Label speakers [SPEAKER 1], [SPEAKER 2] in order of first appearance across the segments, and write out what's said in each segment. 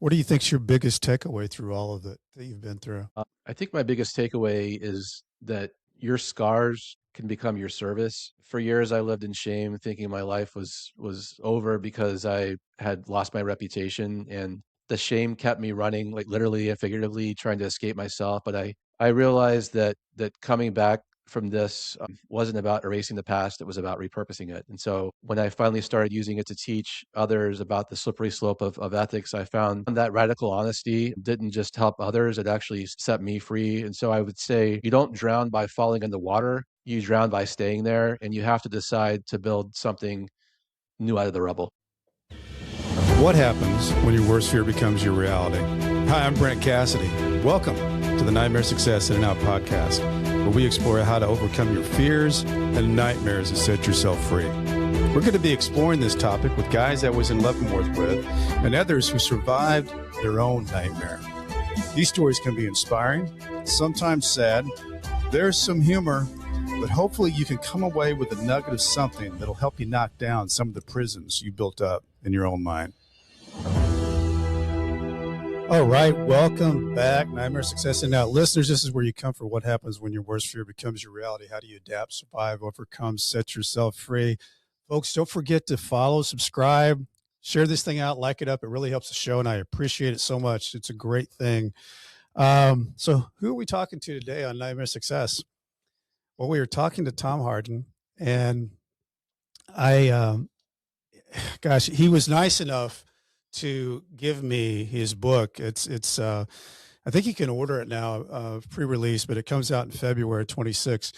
[SPEAKER 1] What do you think's your biggest takeaway through all of it that you've been through?
[SPEAKER 2] I think my biggest takeaway is that your scars can become your service. For years, I lived in shame, thinking my life was over because I had lost my reputation, and the shame kept me running, like literally and figuratively, trying to escape myself. But I realized that coming back from this wasn't about erasing the past; it was about repurposing it. And so, when I finally started using it to teach others about the slippery slope of ethics, I found that radical honesty didn't just help others; it actually set me free. And so, I would say you don't drown by falling in the water; you drown by staying there, and you have to decide to build something new out of the rubble.
[SPEAKER 1] What happens when your worst fear becomes your reality? Hi, I'm Brent Cassidy. Welcome to the Nightmare Success In and Out podcast, where we explore how to overcome your fears and nightmares and set yourself free. We're going to be exploring this topic with guys I was in Leavenworth with and others who survived their own nightmare. These stories can be inspiring, sometimes sad. There's some humor, but hopefully you can come away with a nugget of something that'll help you knock down some of the prisons you built up in your own mind. All right, welcome back, Nightmare Success and Now. Listeners, this is where you come for what happens when your worst fear becomes your reality. How do you adapt, survive, overcome, set yourself free? Folks, don't forget to follow, subscribe, share this thing out, like it up. It really helps the show, and I appreciate it so much. It's a great thing. So who are we talking to today on Nightmare Success? Well, we were talking to Tom Hardin, and gosh, he was nice enough to give me his book. I think you can order it now, pre-release, but it comes out in February 26th.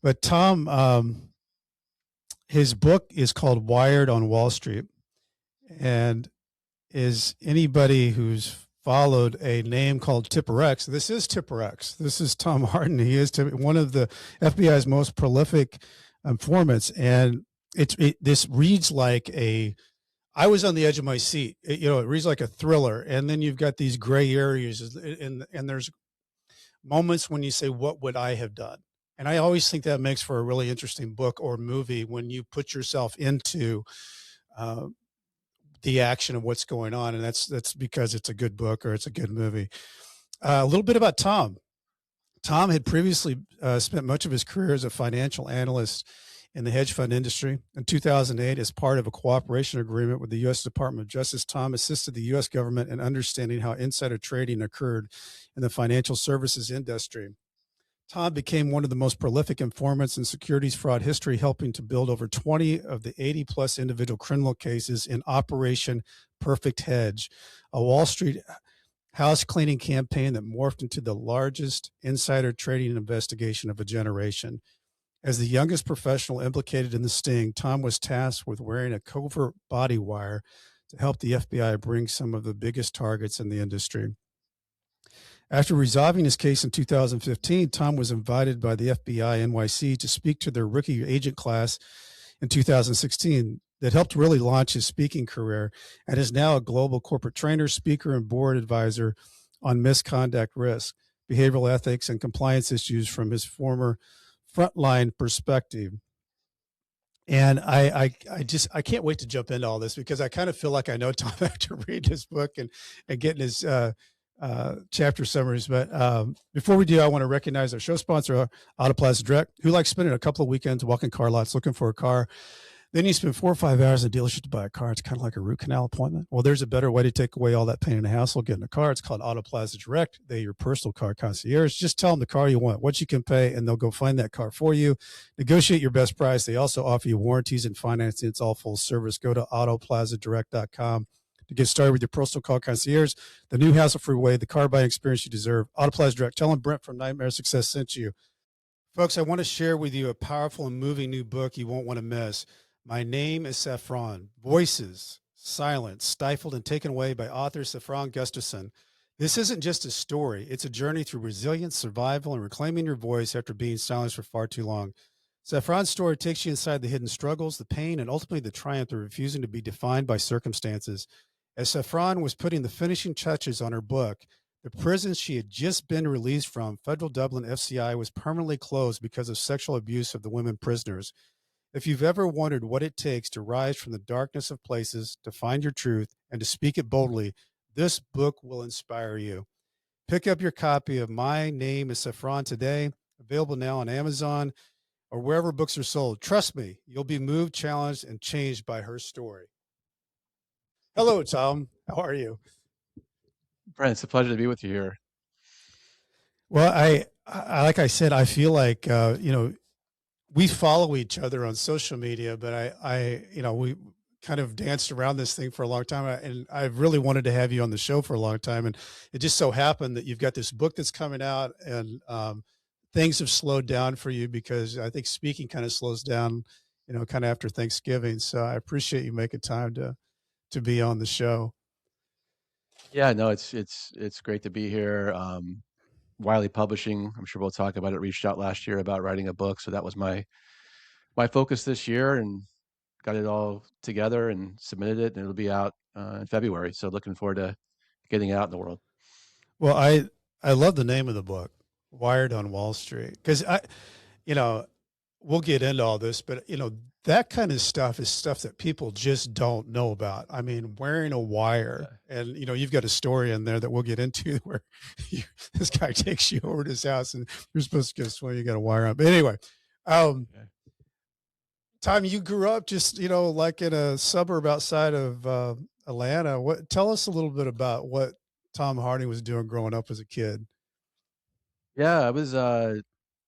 [SPEAKER 1] But Tom, his book is called Wired on Wall Street. And is anybody who's followed a name called Tipper-X, this is Tipper-X. This is Tom Hardin. He is one of the FBI's most prolific informants. And this reads like I was on the edge of my seat. It reads like a thriller. And then you've got these gray areas and there's moments when you say, what would I have done? And I always think that makes for a really interesting book or movie when you put yourself into the action of what's going on. And that's because it's a good book or it's a good movie. A little bit about Tom. Tom had previously spent much of his career as a financial analyst in the hedge fund industry. In 2008, as part of a cooperation agreement with the U.S. Department of Justice, Tom assisted the U.S. government in understanding how insider trading occurred in the financial services industry. Tom became one of the most prolific informants in securities fraud history, helping to build over 20 of the 80-plus individual criminal cases in Operation Perfect Hedge, a Wall Street house cleaning campaign that morphed into the largest insider trading investigation of a generation. As the youngest professional implicated in the sting, Tom was tasked with wearing a covert body wire to help the FBI bring some of the biggest targets in the industry. After resolving his case in 2015, Tom was invited by the FBI NYC to speak to their rookie agent class in 2016 that helped really launch his speaking career, and is now a global corporate trainer, speaker, and board advisor on misconduct risk, behavioral ethics, and compliance issues from his former frontline perspective. And I can't wait to jump into all this because I kind of feel like I know Tom after reading his book and getting his chapter summaries. But before we do, I want to recognize our show sponsor, Autoplaza Direct, who likes spending a couple of weekends walking car lots looking for a car. Then you spend 4 or 5 hours in the dealership to buy a car. It's kind of like a root canal appointment. Well, there's a better way to take away all that pain and hassle getting a car. It's called Autoplaza Direct. They're your personal car concierge. Just tell them the car you want, what you can pay, and they'll go find that car for you. Negotiate your best price. They also offer you warranties and financing. It's all full service. Go to autoplazadirect.com to get started with your personal car concierge, the new hassle-free way, the car buying experience you deserve. Autoplaza Direct. Tell them Brent from Nightmare Success sent you. Folks, I want to share with you a powerful and moving new book you won't want to miss. My Name is Saffron, Voices, Silenced, Stifled, and Taken Away by author Saffron Gustafson. This isn't just a story. It's a journey through resilience, survival, and reclaiming your voice after being silenced for far too long. Saffron's story takes you inside the hidden struggles, the pain, and ultimately the triumph of refusing to be defined by circumstances. As Saffron was putting the finishing touches on her book, the prison she had just been released from, Federal Dublin FCI, was permanently closed because of sexual abuse of the women prisoners. If you've ever wondered what it takes to rise from the darkness of places, to find your truth, and to speak it boldly, This book will inspire you. Pick up your copy of My Name is Saffron today, available now on Amazon or wherever books are sold. Trust me, you'll be moved, challenged, and changed by her story. Hello, Tom. How are you?
[SPEAKER 2] Brent, it's a pleasure to be with you here.
[SPEAKER 1] Well, like I said, I feel like we follow each other on social media, but we kind of danced around this thing for a long time, and I really wanted to have you on the show for a long time, and it just so happened that you've got this book that's coming out, and things have slowed down for you because I think speaking kind of slows down, kind of after Thanksgiving. So I appreciate you making time to be on the show.
[SPEAKER 2] Yeah, no, it's great to be here. Wiley Publishing, I'm sure we'll talk about it, reached out last year about writing a book, so that was my focus this year, and got it all together and submitted it, and it'll be out in February. So looking forward to getting it out in the world.
[SPEAKER 1] Well, I love the name of the book, Wired on Wall Street, because you know, we'll get into all this, but that kind of stuff is stuff that people just don't know about. I mean, wearing a wire,
[SPEAKER 2] Yeah.
[SPEAKER 1] and you've got a story in there that we'll get into where this guy takes you over to his house, and you're supposed to get a swing, you got a wire on. But anyway, um,
[SPEAKER 2] Okay.
[SPEAKER 1] Tom, you grew up just like in a suburb outside of Atlanta. What? Tell us a little bit about what Tom Harding was doing growing up as a kid.
[SPEAKER 2] Yeah, I was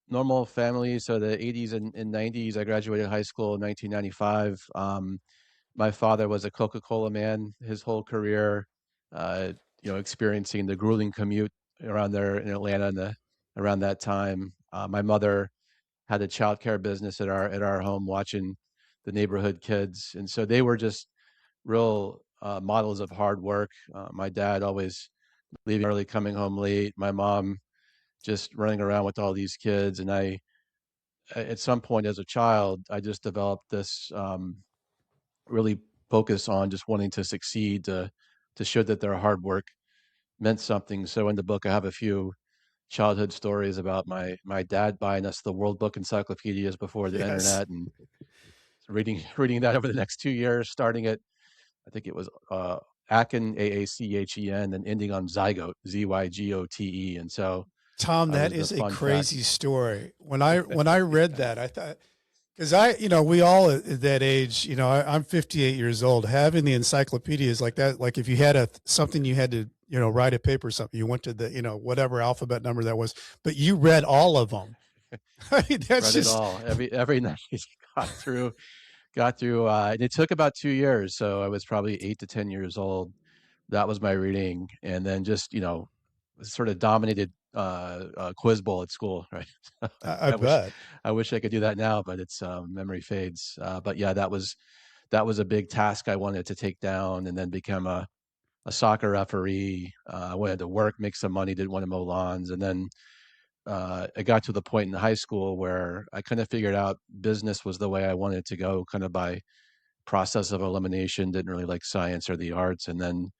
[SPEAKER 2] normal family. So the 80s and 90s, I graduated high school in 1995. My father was a Coca-Cola man his whole career, uh, experiencing the grueling commute around there in Atlanta around that time. My mother had a childcare business at our home, watching the neighborhood kids, and so they were just real models of hard work. My dad always leaving early, coming home late. My mom just running around with all these kids, and at some point as a child, I just developed this really focus on just wanting to succeed, to show that their hard work meant something. So in the book, I have a few childhood stories about my dad buying us the World Book encyclopedias before the
[SPEAKER 1] Yes.
[SPEAKER 2] internet, and reading that over the next 2 years, starting at I think it was Aachen, Aachen, and ending on Zygote, Zygote. And so
[SPEAKER 1] Tom,
[SPEAKER 2] I
[SPEAKER 1] that
[SPEAKER 2] was the
[SPEAKER 1] is a
[SPEAKER 2] fun
[SPEAKER 1] crazy
[SPEAKER 2] facts.
[SPEAKER 1] story. When I read
[SPEAKER 2] Yeah.
[SPEAKER 1] that, I thought, because we all at that age, I'm 58 years old. Having the encyclopedias like that, like if you had something you had to, write a paper or something, you went to the, whatever alphabet number that was, but you read all of them. I mean, that's
[SPEAKER 2] Read it
[SPEAKER 1] just
[SPEAKER 2] all every night. got through got through and it took about 2 years, so I was probably 8 to 10 years old. That was my reading, and then just sort of dominated quiz bowl at school, right?
[SPEAKER 1] I
[SPEAKER 2] I wish
[SPEAKER 1] bet.
[SPEAKER 2] I wish I could do that now, but it's memory fades. But yeah, that was a big task I wanted to take down, and then become a soccer referee. I wanted to work, make some money, didn't want to mow lawns, and then it got to the point in high school where I kind of figured out business was the way I wanted to go, kind of by process of elimination. Didn't really like science or the arts, and then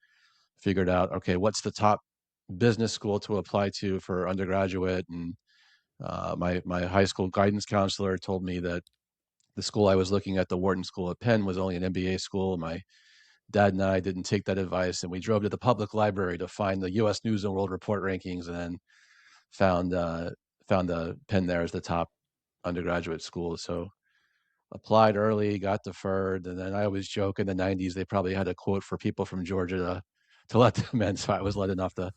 [SPEAKER 2] figured out, okay, what's the top business school to apply to for undergraduate? And my high school guidance counselor told me that the school I was looking at, the Wharton School at Penn, was only an MBA school. My dad and I didn't take that advice, and we drove to the public library to find the U.S. News and World Report rankings, and then found uh, found the Penn there as the top undergraduate school. So applied early, got deferred, and then I always joke in the '90s they probably had a quote for people from Georgia to let them in. So I was letting off the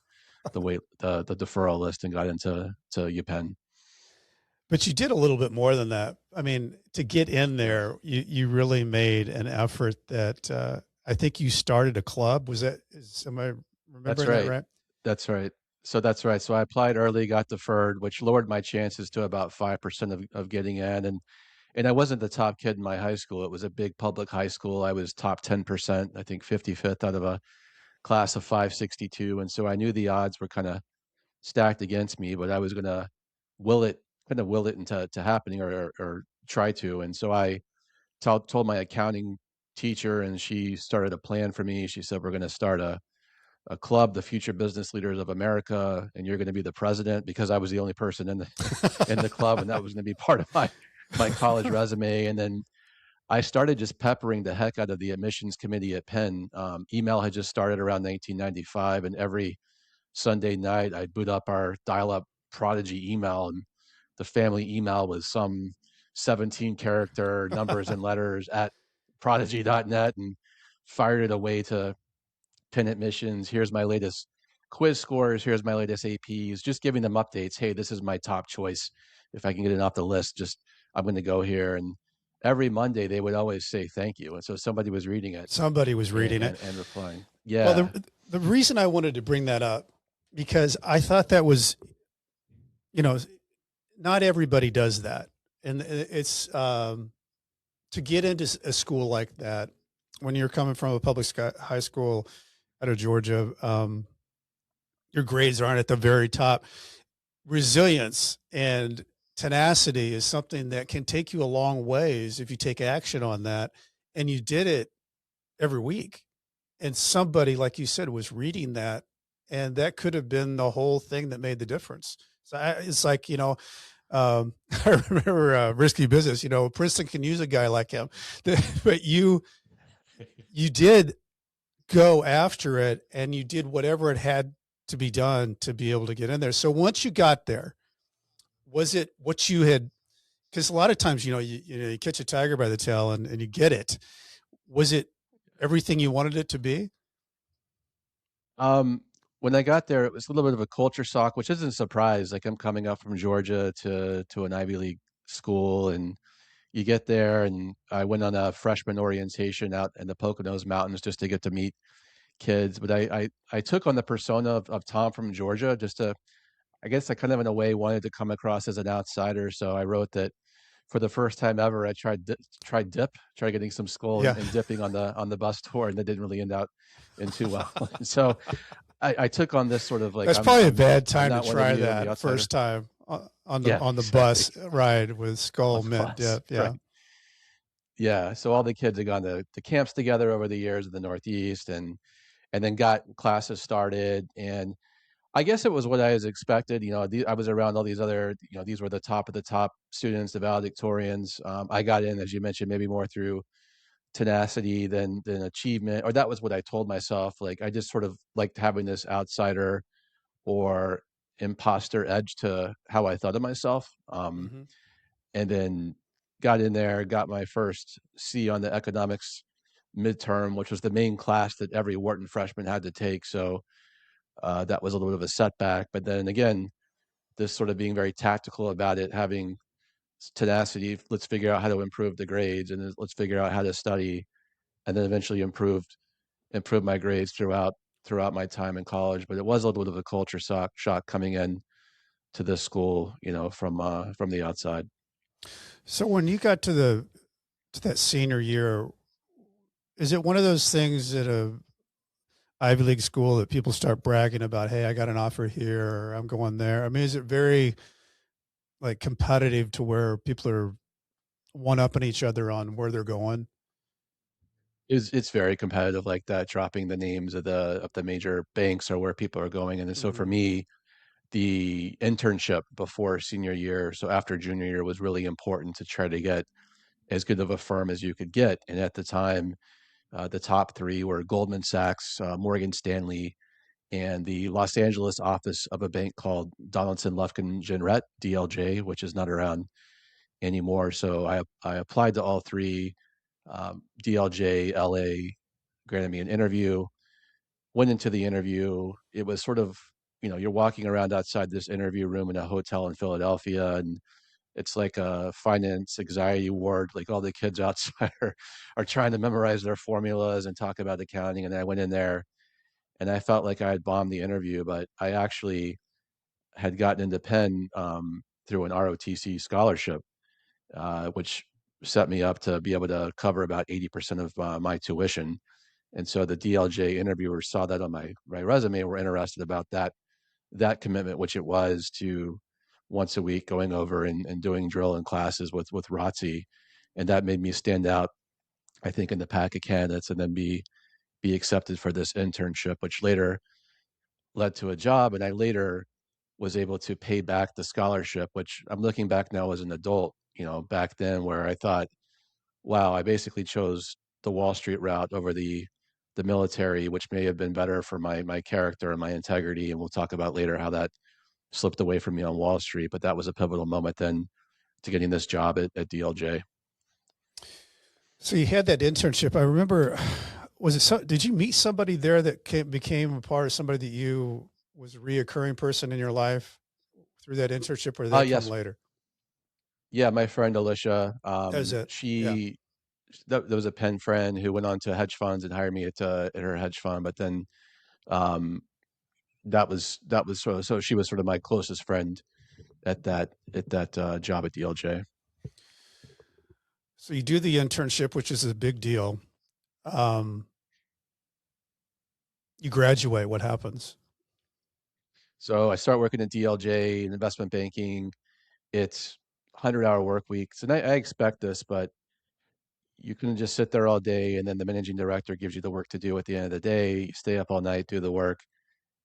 [SPEAKER 2] deferral list and got to UPenn.
[SPEAKER 1] But you did a little bit more than that. I mean, to get in
[SPEAKER 2] Yeah,
[SPEAKER 1] there, you really made an effort that I think you started a club. Am I
[SPEAKER 2] that's
[SPEAKER 1] remembering that
[SPEAKER 2] right.
[SPEAKER 1] right?
[SPEAKER 2] That's right. That's right. So I applied early, got deferred, which lowered my chances to about 5% of getting in. And I wasn't the top kid in my high school. It was a big public high school. I was top 10%, I think 55th out of a class of 562. And so I knew the odds were kind of stacked against me, but I was gonna will it will it into happening, or try to. And so I told my accounting teacher, and she started a plan for me. She said, we're going to start a club, the Future Business Leaders of America, and you're going to be the president, because I was the only person in the in the club, and that was going to be part of my college resume. And then I started just peppering the heck out of the admissions committee at Penn. Email had just started around 1995, and every Sunday night I'd boot up our dial-up Prodigy email, and the family email was some 17 character numbers and letters at prodigy.net, and fired it away to Penn admissions. Here's my latest quiz scores. Here's my latest APs. Just giving them updates. Hey, this is my top choice. If I can get it off the list, just I'm going to go here. And every Monday they would always say thank you. And so somebody was reading it
[SPEAKER 1] Somebody was
[SPEAKER 2] and,
[SPEAKER 1] reading it.
[SPEAKER 2] and replying.
[SPEAKER 1] Well,
[SPEAKER 2] Yeah.
[SPEAKER 1] the reason I wanted to bring that up, because I thought that was, you know, not everybody does that. And it's to get into a school like that, when you're coming from a public high school out of Georgia, your grades aren't at the very top. Resilience and tenacity is something that can take you a long ways if you take action on that. And you did it every week. And somebody, like you said, was reading that, and that could have been the whole thing that made the difference. So it's like, I remember Risky Business, Princeton can use a guy like him, but you did go after it, and you did whatever it had to be done to be able to get in there. So once you got there, was it what you had? Because a lot of times, you catch a tiger by the tail and you get it. Was it everything you wanted it to be?
[SPEAKER 2] When I got there, it was a little bit of a culture shock, which isn't a surprise. Like I'm coming up from Georgia to an Ivy League school, and you get there, and I went on a freshman orientation out in the Poconos Mountains just to get to meet kids. But I took on the persona of Tom from Georgia, just to, I guess I kind of in a way wanted to come across as an outsider. So I wrote that for the first time ever, I tried getting some school
[SPEAKER 1] Yeah.
[SPEAKER 2] and dipping on the bus tour, and that didn't really end out in too well. And so I took on this sort of like
[SPEAKER 1] That's probably a bad
[SPEAKER 2] I'm
[SPEAKER 1] time to
[SPEAKER 2] not one of
[SPEAKER 1] try
[SPEAKER 2] you, the
[SPEAKER 1] that
[SPEAKER 2] outsider.
[SPEAKER 1] first time on
[SPEAKER 2] Yeah,
[SPEAKER 1] the
[SPEAKER 2] exactly.
[SPEAKER 1] bus ride with
[SPEAKER 2] On
[SPEAKER 1] Skull
[SPEAKER 2] the
[SPEAKER 1] Mint
[SPEAKER 2] bus,
[SPEAKER 1] Dip. Yeah.
[SPEAKER 2] right? Yeah. So all the kids had gone to camps together over the years in the Northeast, and then got classes started. And I guess it was what I was expected. I was around all these other, these were the top of the top students, the valedictorians. I got in, as you mentioned, maybe more through tenacity than achievement, or that was what I told myself. Like I just sort of liked having this outsider or imposter edge to how I thought of myself.
[SPEAKER 1] Hmm.
[SPEAKER 2] And then got in there, got my first C on the economics midterm, which was the main class that every Wharton freshman had to take. So that was a little bit of a setback. But then again, this sort of being very tactical about it, having tenacity. Let's figure out how to improve the grades, and let's figure out how to study, and then eventually improve my grades throughout my time in college. But it was a little bit of a culture shock coming in to this school, from the outside.
[SPEAKER 1] So when you got to that senior year, is it one of those things at a Ivy League school that people start bragging about? Hey, I got an offer here, or I'm going there. I mean, is it very like competitive to where people are one upping each other on where they're going?
[SPEAKER 2] It's very competitive like that, dropping the names of the major banks or where people are going. And then so for
[SPEAKER 1] Hmm.
[SPEAKER 2] me, the internship before senior year, so after junior year, was really important to try to get as good of a firm as you could get. And at the time, the top three were Goldman Sachs, Morgan Stanley, and the Los Angeles office of a bank called Donaldson Lufkin Jenrette, DLJ, which is not around anymore. So I applied to all three. DLJ, LA granted me an interview. Went into the interview. It was sort of, you're walking around outside this interview room in a hotel in Philadelphia, and it's like a finance anxiety ward. Like all the kids outside are trying to memorize their formulas and talk about accounting. And I went in there and I felt like I had bombed the interview, but I actually had gotten into Penn through an ROTC scholarship, which set me up to be able to cover about 80% of my tuition. And so the DLJ interviewers saw that on my resume and were interested about that commitment, which it was, to once a week going over and doing drill and classes with ROTC. And that made me stand out, I think, in the pack of candidates, and then be accepted for this internship, which later led to a job. And I later was able to pay back the scholarship, which I'm looking back now as an adult, back then where I thought, wow, I basically chose the Wall Street route over the military, which may have been better for my character and my integrity. And we'll talk about later how that slipped away from me on Wall Street. But that was a pivotal moment then to getting this job at DLJ.
[SPEAKER 1] So you had that internship. I remember, was it did you meet somebody there that became a part of somebody that you was a reoccurring person in your life through that internship, or did that come
[SPEAKER 2] Yes,
[SPEAKER 1] later?
[SPEAKER 2] yeah, my friend Alicia,
[SPEAKER 1] That was it. Yeah.
[SPEAKER 2] she there was a pen friend who went on to hedge funds and hired me at her hedge fund, but then um, that was so she was sort of my closest friend at that job at DLJ.
[SPEAKER 1] So you do the internship, which is a big deal. Um, you graduate. What happens?
[SPEAKER 2] So I start working at DLJ in investment banking. It's 100-hour work weeks, and I expect this, but you can just sit there all day, and then the managing director gives you the work to do at the end of the day. You stay up all night, do the work,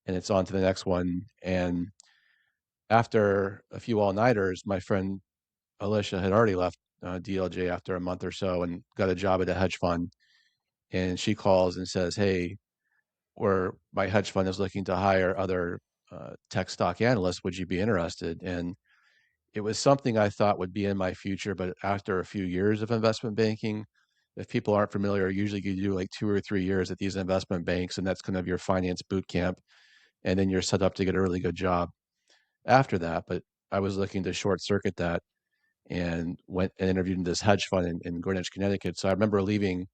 [SPEAKER 2] and it's on to the next one. And after a few all-nighters, my friend Alicia had already left DLJ after a month or so and got a job at a hedge fund. And she calls and says, "Hey, where my hedge fund is looking to hire other tech stock analysts. Would you be interested?" And it was something I thought would be in my future, but after a few years of investment banking, if people aren't familiar, usually you do like 2 or 3 years at these investment banks, and that's kind of your finance boot camp, and then you're set up to get a really good job after that. But I was looking to short circuit that and went and interviewed in this hedge fund in Greenwich, Connecticut. So I remember leaving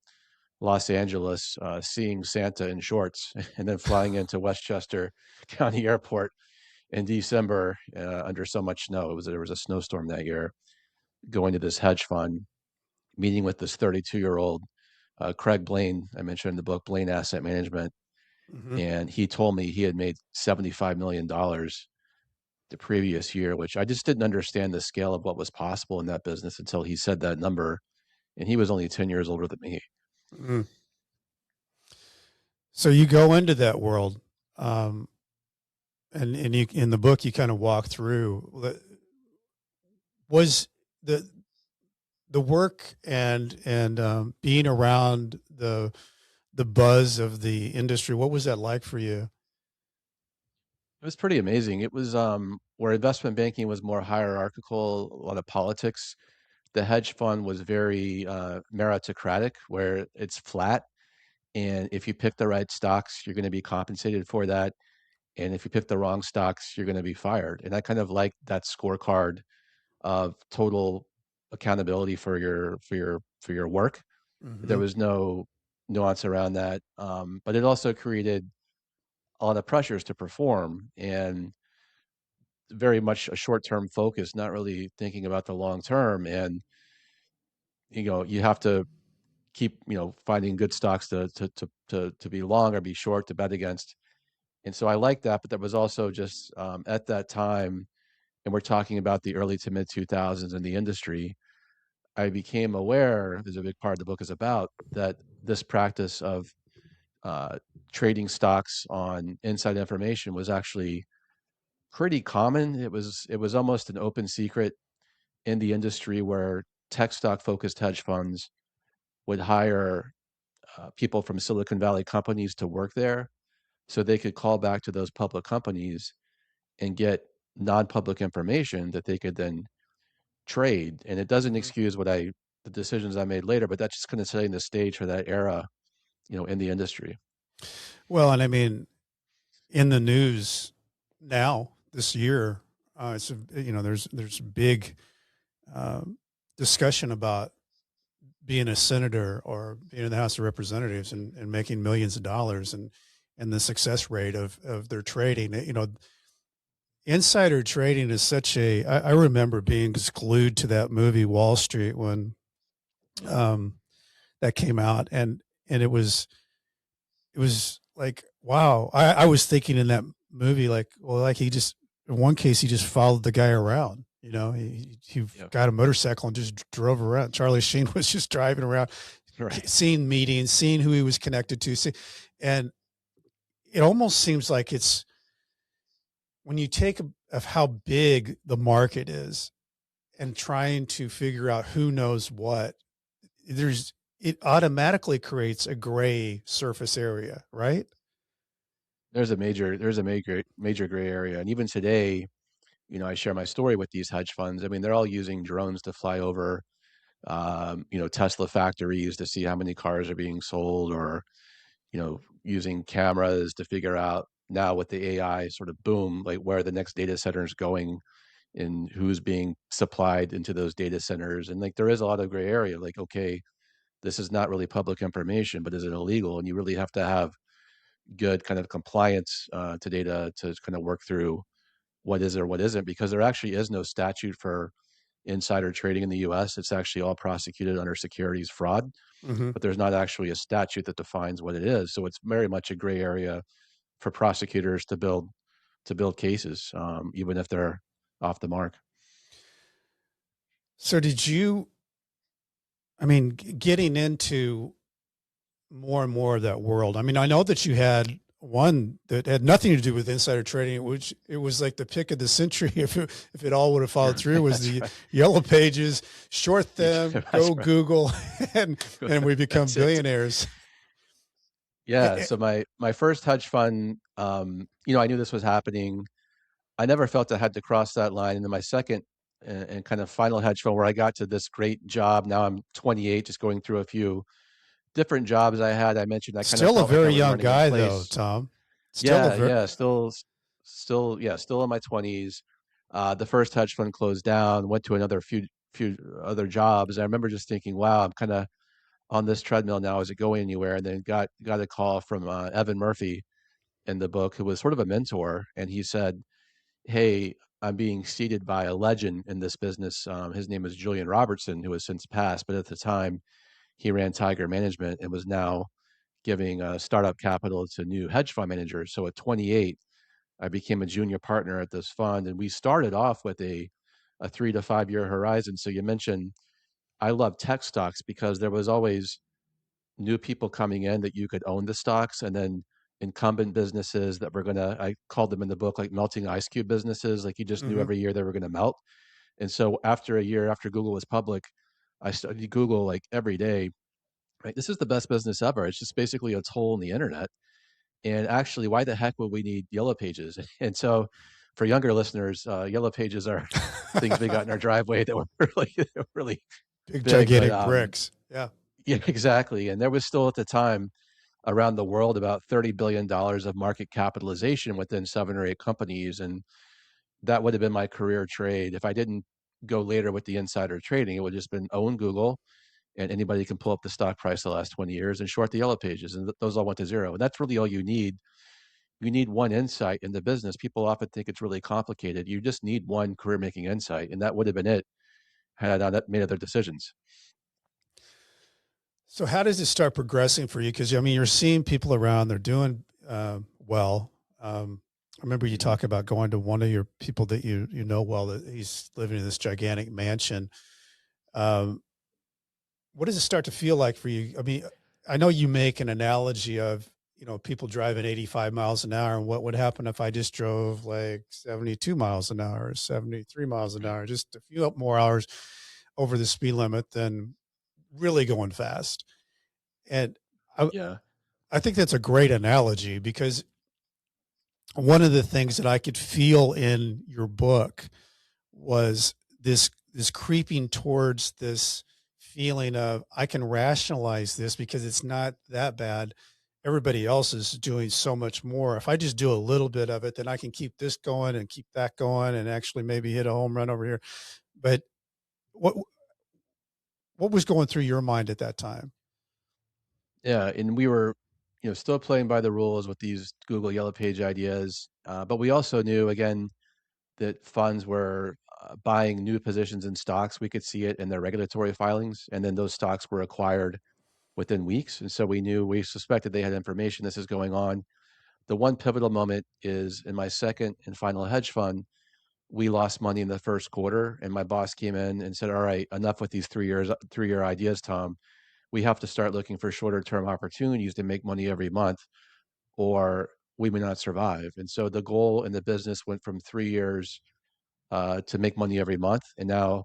[SPEAKER 2] Los Angeles, seeing Santa in shorts, and then flying into Westchester County Airport in December under so much snow. There was a snowstorm that year. Going to this hedge fund, meeting with this 32-year-old Craig Blaine. I mentioned in the book Blaine Asset Management,
[SPEAKER 1] Mm-hmm.
[SPEAKER 2] and he told me he had made $75 million the previous year, which I just didn't understand the scale of what was possible in that business until he said that number, and he was only 10 years older than me.
[SPEAKER 1] Mm-hmm. So you go into that world, um, and you in the book you kind of walk through. Was the work and being around the buzz of the industry? What was that like for you?
[SPEAKER 2] It was pretty amazing. It was where investment banking was more hierarchical, a lot of politics. The hedge fund was very meritocratic, where it's flat. And if you pick the right stocks, you're going to be compensated for that. And if you pick the wrong stocks, you're going to be fired. And I kind of like that scorecard of total accountability for your work. There
[SPEAKER 1] Mm-hmm.
[SPEAKER 2] was no nuance around that, but it also created a lot of pressures to perform and very much a short-term focus, not really thinking about the long term. And you have to keep finding good stocks to be long or be short to bet against. And so I like that, but there was also just at that time, and we're talking about the early to mid 2000s in the industry, I became aware, there's a big part of the book is about, that this practice of uh, trading stocks on inside information was actually pretty common. It was almost an open secret in the industry where tech stock focused hedge funds would hire people from Silicon Valley companies to work there so they could call back to those public companies and get non-public information that they could then trade. And it doesn't
[SPEAKER 1] Mm-hmm.
[SPEAKER 2] excuse the decisions I made later, but that's just kind of setting the stage for that era, in the industry.
[SPEAKER 1] Well, and I mean, in the news now this year, there's big uh, discussion about being a senator or being in the House of Representatives and making millions of dollars and the success rate of their trading. Insider trading is such I remember being glued to that movie Wall Street when
[SPEAKER 2] Yeah.
[SPEAKER 1] um, that came out, and it was like, wow. I was thinking in that movie, like, well, like he just, in one case, he just followed the guy around. He
[SPEAKER 2] Yeah.
[SPEAKER 1] got a motorcycle and just drove around. Charlie Sheen was just driving around,
[SPEAKER 2] Right.
[SPEAKER 1] seeing meetings, seeing who he was connected to. And it almost seems like it's when you take of how big the market is and trying to figure out who knows what, there's it automatically creates a gray surface area, right?
[SPEAKER 2] There's a major gray area, and even today, I share my story with these hedge funds. I mean, they're all using drones to fly over, Tesla factories to see how many cars are being sold, or using cameras to figure out now with the AI sort of boom, like where the next data center is going and who's being supplied into those data centers. And like there is a lot of gray area. Like, okay, this is not really public information, but is it illegal? And you really have to have good kind of compliance to data to kind of work through what is or what isn't, because there actually is no statute for insider trading in the US. It's actually all prosecuted under securities fraud,
[SPEAKER 1] Hmm.
[SPEAKER 2] but there's not actually a statute that defines what it is. So it's very much a gray area for prosecutors to build cases, even if they're off the mark.
[SPEAKER 1] So did you, I mean, getting into more and more of that world. I mean, I know that you had one that had nothing to do with insider trading, which it was like the pick of the century. If it all would have followed through, was
[SPEAKER 2] That's
[SPEAKER 1] the
[SPEAKER 2] right.
[SPEAKER 1] yellow pages, short them,
[SPEAKER 2] That's
[SPEAKER 1] go
[SPEAKER 2] right.
[SPEAKER 1] Google, and we become
[SPEAKER 2] That's it.
[SPEAKER 1] billionaires.
[SPEAKER 2] Yeah. So my first hedge fund, I knew this was happening. I never felt I had to cross that line. And then my second and kind of final hedge fund, where I got to this great job. Now I'm 28, just going through a few different jobs I had. I mentioned I kind of
[SPEAKER 1] Still a
[SPEAKER 2] felt like I
[SPEAKER 1] very
[SPEAKER 2] was
[SPEAKER 1] young
[SPEAKER 2] running the
[SPEAKER 1] guy, though,
[SPEAKER 2] place.
[SPEAKER 1] Tom. Still a
[SPEAKER 2] Yeah,
[SPEAKER 1] very
[SPEAKER 2] yeah, still in my 20s. The first hedge fund closed down, went to another few other jobs. I remember just thinking, wow, I'm kind of on this treadmill now. Is it going anywhere? And then got a call from Evan Murphy in the book, who was sort of a mentor, and he said, "Hey, I'm being seeded by a legend in this business. His name is Julian Robertson, who has since passed, but at the time he ran Tiger Management and was now giving startup capital to new hedge fund managers. So at 28, I became a junior partner at this fund, and we started off with a 3 to 5 year horizon. So you mentioned I love tech stocks because there was always new people coming in that you could own the stocks, and then incumbent businesses that were gonna, I called them in the book, like melting ice cube businesses. Like you just knew
[SPEAKER 1] hmm
[SPEAKER 2] every year they were gonna melt. And so after a year after Google was public, I studied Google like every day. Right, this is the best business ever. It's just basically a tool in the internet. And actually, why the heck would we need yellow pages? And so, for younger listeners, yellow pages are things we got in our driveway that were really
[SPEAKER 1] Big
[SPEAKER 2] big. But
[SPEAKER 1] gigantic bricks. Yeah.
[SPEAKER 2] yeah, exactly. And there was still at the time around the world about $30 billion of market capitalization within 7 or 8 companies, and that would have been my career trade. If I didn't go later with the insider trading, it would have just been own Google, and anybody can pull up the stock price the last 20 years and short the yellow pages, and those all went to zero. And that's really all you need. You need one insight in the business. People often think it's really complicated. You just need one career making insight, and that would have been it had I not made other decisions.
[SPEAKER 1] So how does it start progressing for you? Because I mean, you're seeing people around; they're doing well. I remember you
[SPEAKER 2] Mhm.
[SPEAKER 1] talk about going to one of your people that you know well, that he's living in this gigantic mansion. Um, what does it start to feel like for you? I mean, I know you make an analogy of people driving 85 miles an hour, and what would happen if I just drove like 72 miles an hour, or 73 miles an hour, just a few more hours over the speed limit than really going fast. And I,
[SPEAKER 2] Yeah.
[SPEAKER 1] I think that's a great analogy because one of the things that I could feel in your book was this creeping towards this feeling of I can rationalize this because it's not that bad. Everybody else is doing so much more. If I just do a little bit of it, then I can keep this going and keep that going and actually maybe hit a home run over here. But what what was going through your mind at that time?
[SPEAKER 2] Yeah. And we were, still playing by the rules with these Google Yellow Page ideas. But we also knew, again, that funds were buying new positions in stocks. We could see it in their regulatory filings, and then those stocks were acquired within weeks. And so we suspected they had information. This is going on. The one pivotal moment is in my second and final hedge fund. We lost money in the first quarter, and my boss came in and said, "All right, enough with these 3 year ideas, Tom. We have to start looking for shorter term opportunities to make money every month, or we may not survive." And so the goal in the business went from 3 years to make money every month, and now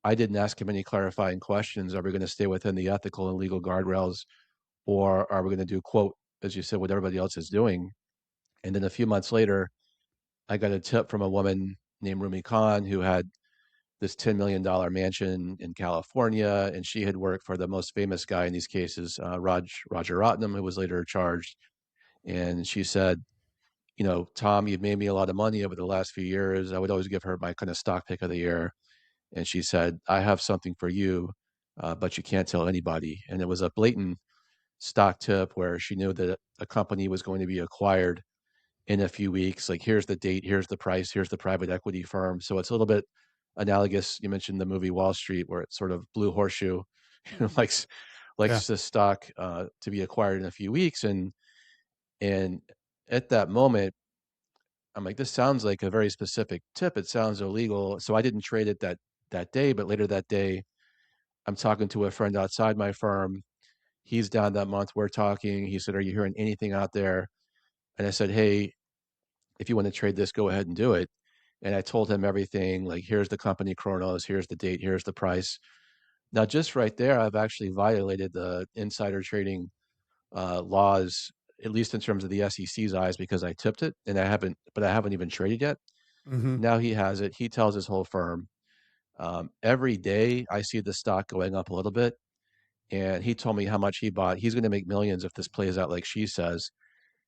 [SPEAKER 2] I didn't ask him any clarifying questions. Are we going to stay within the ethical and legal guardrails, or are we going to do, quote, as you said, what everybody else is doing? And then a few months later, I got a tip from a woman named Rumi Khan who had this $10 million mansion in California, and she had worked for the most famous guy in these cases, Roger Rotnam, who was later charged. And she said, Tom, you've made me a lot of money over the last few years. I would always give her my kind of stock pick of the year. And she said, I have something for you, but you can't tell anybody. And it was a blatant stock tip where she knew that a company was going to be acquired in a few weeks. Like, here's the date, here's the price, here's the private equity firm. So it's a little bit analogous. You mentioned the movie Wall Street, where it's sort of blue horseshoe, likes
[SPEAKER 1] Yeah.
[SPEAKER 2] this stock to be acquired in a few weeks. And at that moment, I'm like, this sounds like a very specific tip. It sounds illegal. So I didn't trade it that day, but later that day, I'm talking to a friend outside my firm. He's down that month. We're talking. He said, are you hearing anything out there? And I said, hey, if you want to trade this, go ahead and do it. And I told him everything, like, here's the company chronos, here's the date, here's the price. Now, just right there, I've actually violated the insider trading laws, at least in terms of the SEC's eyes, because I tipped it and I haven't even traded yet.
[SPEAKER 1] Mm-hmm.
[SPEAKER 2] Now he has it. He tells his whole firm. Every day I see the stock going up a little bit. And he told me how much he bought. He's going to make millions if this plays out like she says.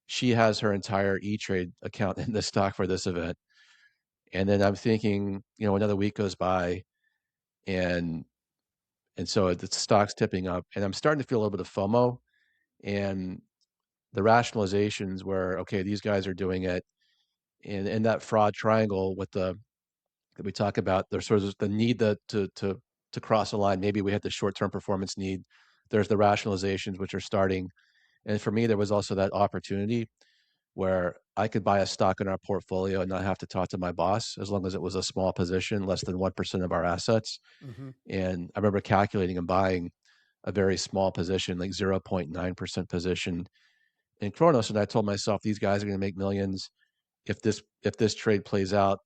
[SPEAKER 2] She has her entire E-Trade account in the stock for this event. And then I'm thinking, another week goes by, and so the stock's tipping up, and I'm starting to feel a little bit of FOMO. And the rationalizations where, okay, these guys are doing it, and in that fraud triangle with the that we talk about, there's sort of the need to cross a line. Maybe we had the short-term performance need. There's the rationalizations which are starting, and for me, there was also that opportunity where I could buy a stock in our portfolio and not have to talk to my boss as long as it was a small position, less than 1% of our assets.
[SPEAKER 1] Mm-hmm.
[SPEAKER 2] And I remember calculating and buying a very small position, like 0.9% position in Kronos. And I told myself, these guys are going to make millions. If this trade plays out,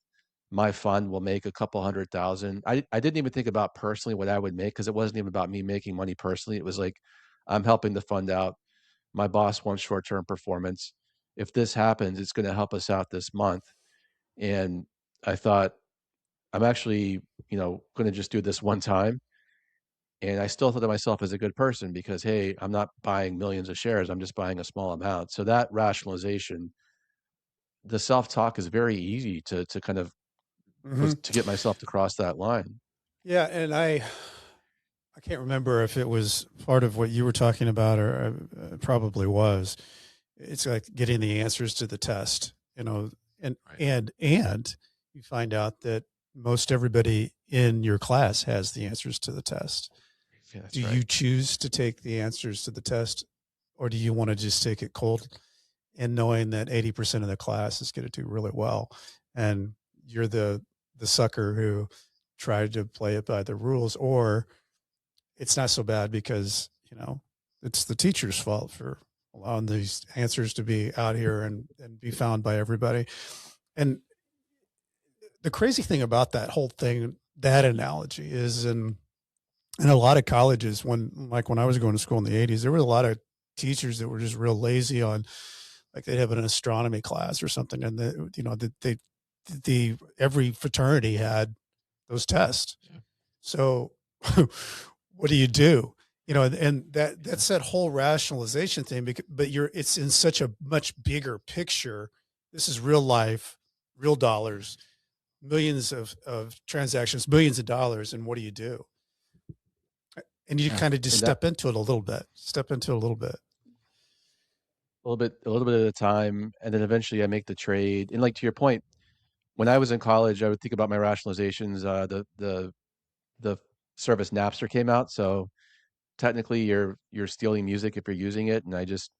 [SPEAKER 2] my fund will make a couple 100,000. I didn't even think about personally what I would make, because it wasn't even about me making money personally. It was like, I'm helping the fund out. My boss wants short-term performance. If this happens, it's going to help us out this month. And I thought, I'm actually, going to just do this one time. And I still thought of myself as a good person because, hey, I'm not buying millions of shares. I'm just buying a small amount. So that rationalization, the self-talk is very easy to kind of
[SPEAKER 1] Mm-hmm.
[SPEAKER 2] to get myself to cross that line.
[SPEAKER 1] Yeah, and I can't remember if it was part of what you were talking about, or probably was. It's like getting the answers to the test, and
[SPEAKER 2] Right.
[SPEAKER 1] and you find out that most everybody in your class has the answers to the test.
[SPEAKER 2] Yeah,
[SPEAKER 1] Do
[SPEAKER 2] that's right.
[SPEAKER 1] you choose to take the answers to the test, or do you want to just take it cold and knowing that 80% of the class is going to do really well, and you're the sucker who tried to play it by the rules, or it's not so bad because it's the teacher's fault for allowing these answers to be out here and be found by everybody. And the crazy thing about that whole thing, that analogy, is in a lot of colleges, when I was going to school in the 80s, there were a lot of teachers that were just real lazy on, like, they'd have an astronomy class or something, and the every fraternity had those tests.
[SPEAKER 2] Yeah.
[SPEAKER 1] So what do you do? And
[SPEAKER 2] Yeah.
[SPEAKER 1] that's that whole rationalization thing, but it's in such a much bigger picture. This is real life, real dollars, millions of transactions, millions of dollars. And what do you do? And you
[SPEAKER 2] Yeah.
[SPEAKER 1] kind of just
[SPEAKER 2] And that
[SPEAKER 1] step into it a little bit.
[SPEAKER 2] a little bit at a time, and then eventually I make the trade. And like to your point, when I was in college, I would think about my rationalizations. The service Napster came out, so technically you're stealing music if you're using it, and I just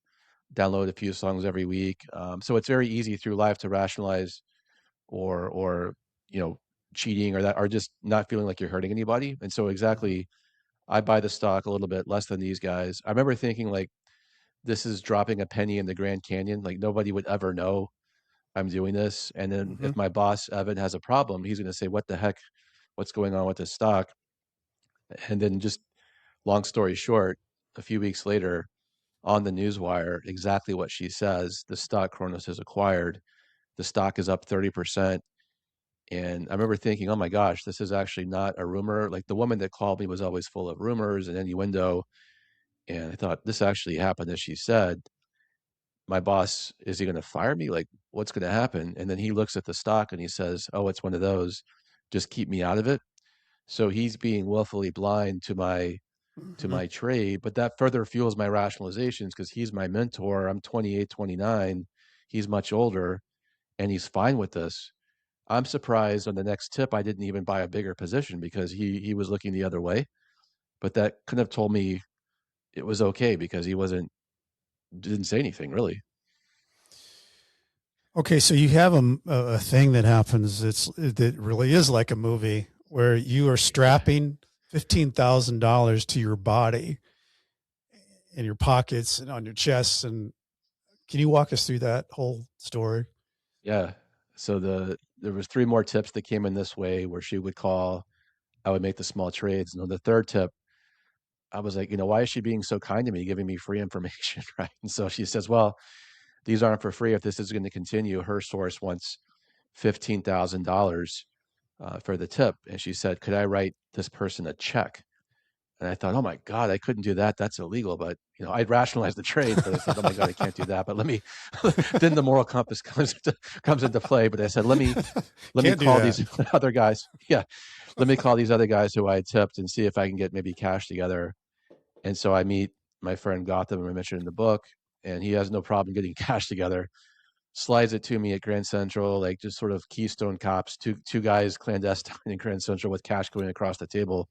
[SPEAKER 2] download a few songs every week. So it's very easy through life to rationalize or you know cheating or just not feeling like you're hurting anybody. And so
[SPEAKER 1] Mhm.
[SPEAKER 2] exactly, I buy the stock a little bit less than these guys. I remember thinking like, this is dropping a penny in the Grand Canyon. Like nobody would ever know I'm doing this. And then
[SPEAKER 1] Mhm.
[SPEAKER 2] if my boss Evan has a problem, he's going to say, "What the heck? What's going on with this stock?" And then just long story short, a few weeks later on the newswire, exactly what she says, the stock Kronos has acquired, the stock is up 30%. And I remember thinking, oh my gosh, this is actually not a rumor. Like the woman that called me was always full of rumors and innuendo. And I thought, this actually happened, as she said. My boss, is he going to fire me? Like, what's going to happen? And then he looks at the stock and he says, oh, it's one of those. Just keep me out of it. So he's being willfully blind to
[SPEAKER 1] Mhm.
[SPEAKER 2] my trade, but that further fuels my rationalizations because he's my mentor. I'm 28, 29. He's much older and he's fine with this. I'm surprised on the next tip I didn't even buy a bigger position because he was looking the other way. But that couldn't have told me it was okay because he wasn't didn't say anything really.
[SPEAKER 1] Okay, so you have a thing that happens that really is like a movie where you are
[SPEAKER 2] Yeah.
[SPEAKER 1] strapping $15,000 to your body in your pockets and on your chest. And can you walk us through that whole story?
[SPEAKER 2] Yeah. So there was three more tips that came in this way where she would call, I would make the small trades. And on the third tip, I was like, why is she being so kind to me, giving me free information, right? And so she says, well, these aren't for free. If this is going to continue, her source wants $15,000 for the tip. And she said, could I write this person a check? And I thought, oh my God, I couldn't do that. That's illegal. But I'd rationalized the trade, but I said, oh my God, I can't do that. But let me. Then the moral compass comes into play. But I said, let me
[SPEAKER 1] Can't do
[SPEAKER 2] call
[SPEAKER 1] that.
[SPEAKER 2] these other guys. Yeah, let me call these other guys who I had tipped and see if I can get maybe cash together. And so I meet my friend Gotham, I mentioned in the book, and he has no problem getting cash together. Slides it to me at Grand Central, like just sort of Keystone Cops, two guys clandestine in Grand Central with cash going across the table.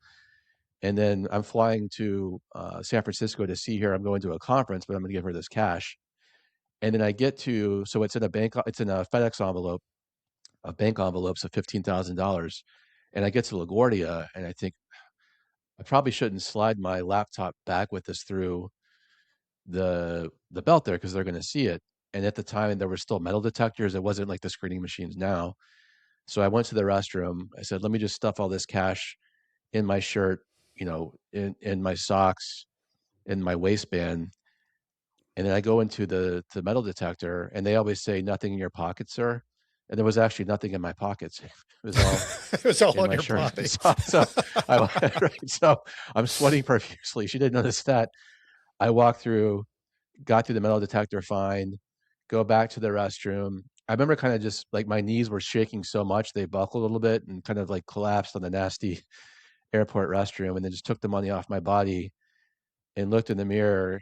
[SPEAKER 2] And then I'm flying to San Francisco to see her. I'm going to a conference, but I'm going to give her this cash. And then I get to, so it's in a bank, it's in a FedEx envelope, a bank envelope, so $15,000. And I get to LaGuardia, and I think I probably shouldn't slide my laptop back with this through the belt there because they're going to see it. And at the time, there were still metal detectors. It wasn't like the screening machines now. So I went to the restroom. I said, let me just stuff all this cash in my shirt, in my socks, in my waistband. And then I go into the metal detector, and they always say nothing in your pockets, sir. And there was actually nothing in my pockets. It was all
[SPEAKER 1] It was all
[SPEAKER 2] in
[SPEAKER 1] on
[SPEAKER 2] my
[SPEAKER 1] your
[SPEAKER 2] shirt.
[SPEAKER 1] body.
[SPEAKER 2] So I right, so I'm sweating profusely. She didn't notice that. I walked through, got through the metal detector fine, go back to the restroom. I remember kind of just like my knees were shaking so much they buckled a little bit and kind of like collapsed on the nasty airport restroom, and then just took the money off my body and looked in the mirror.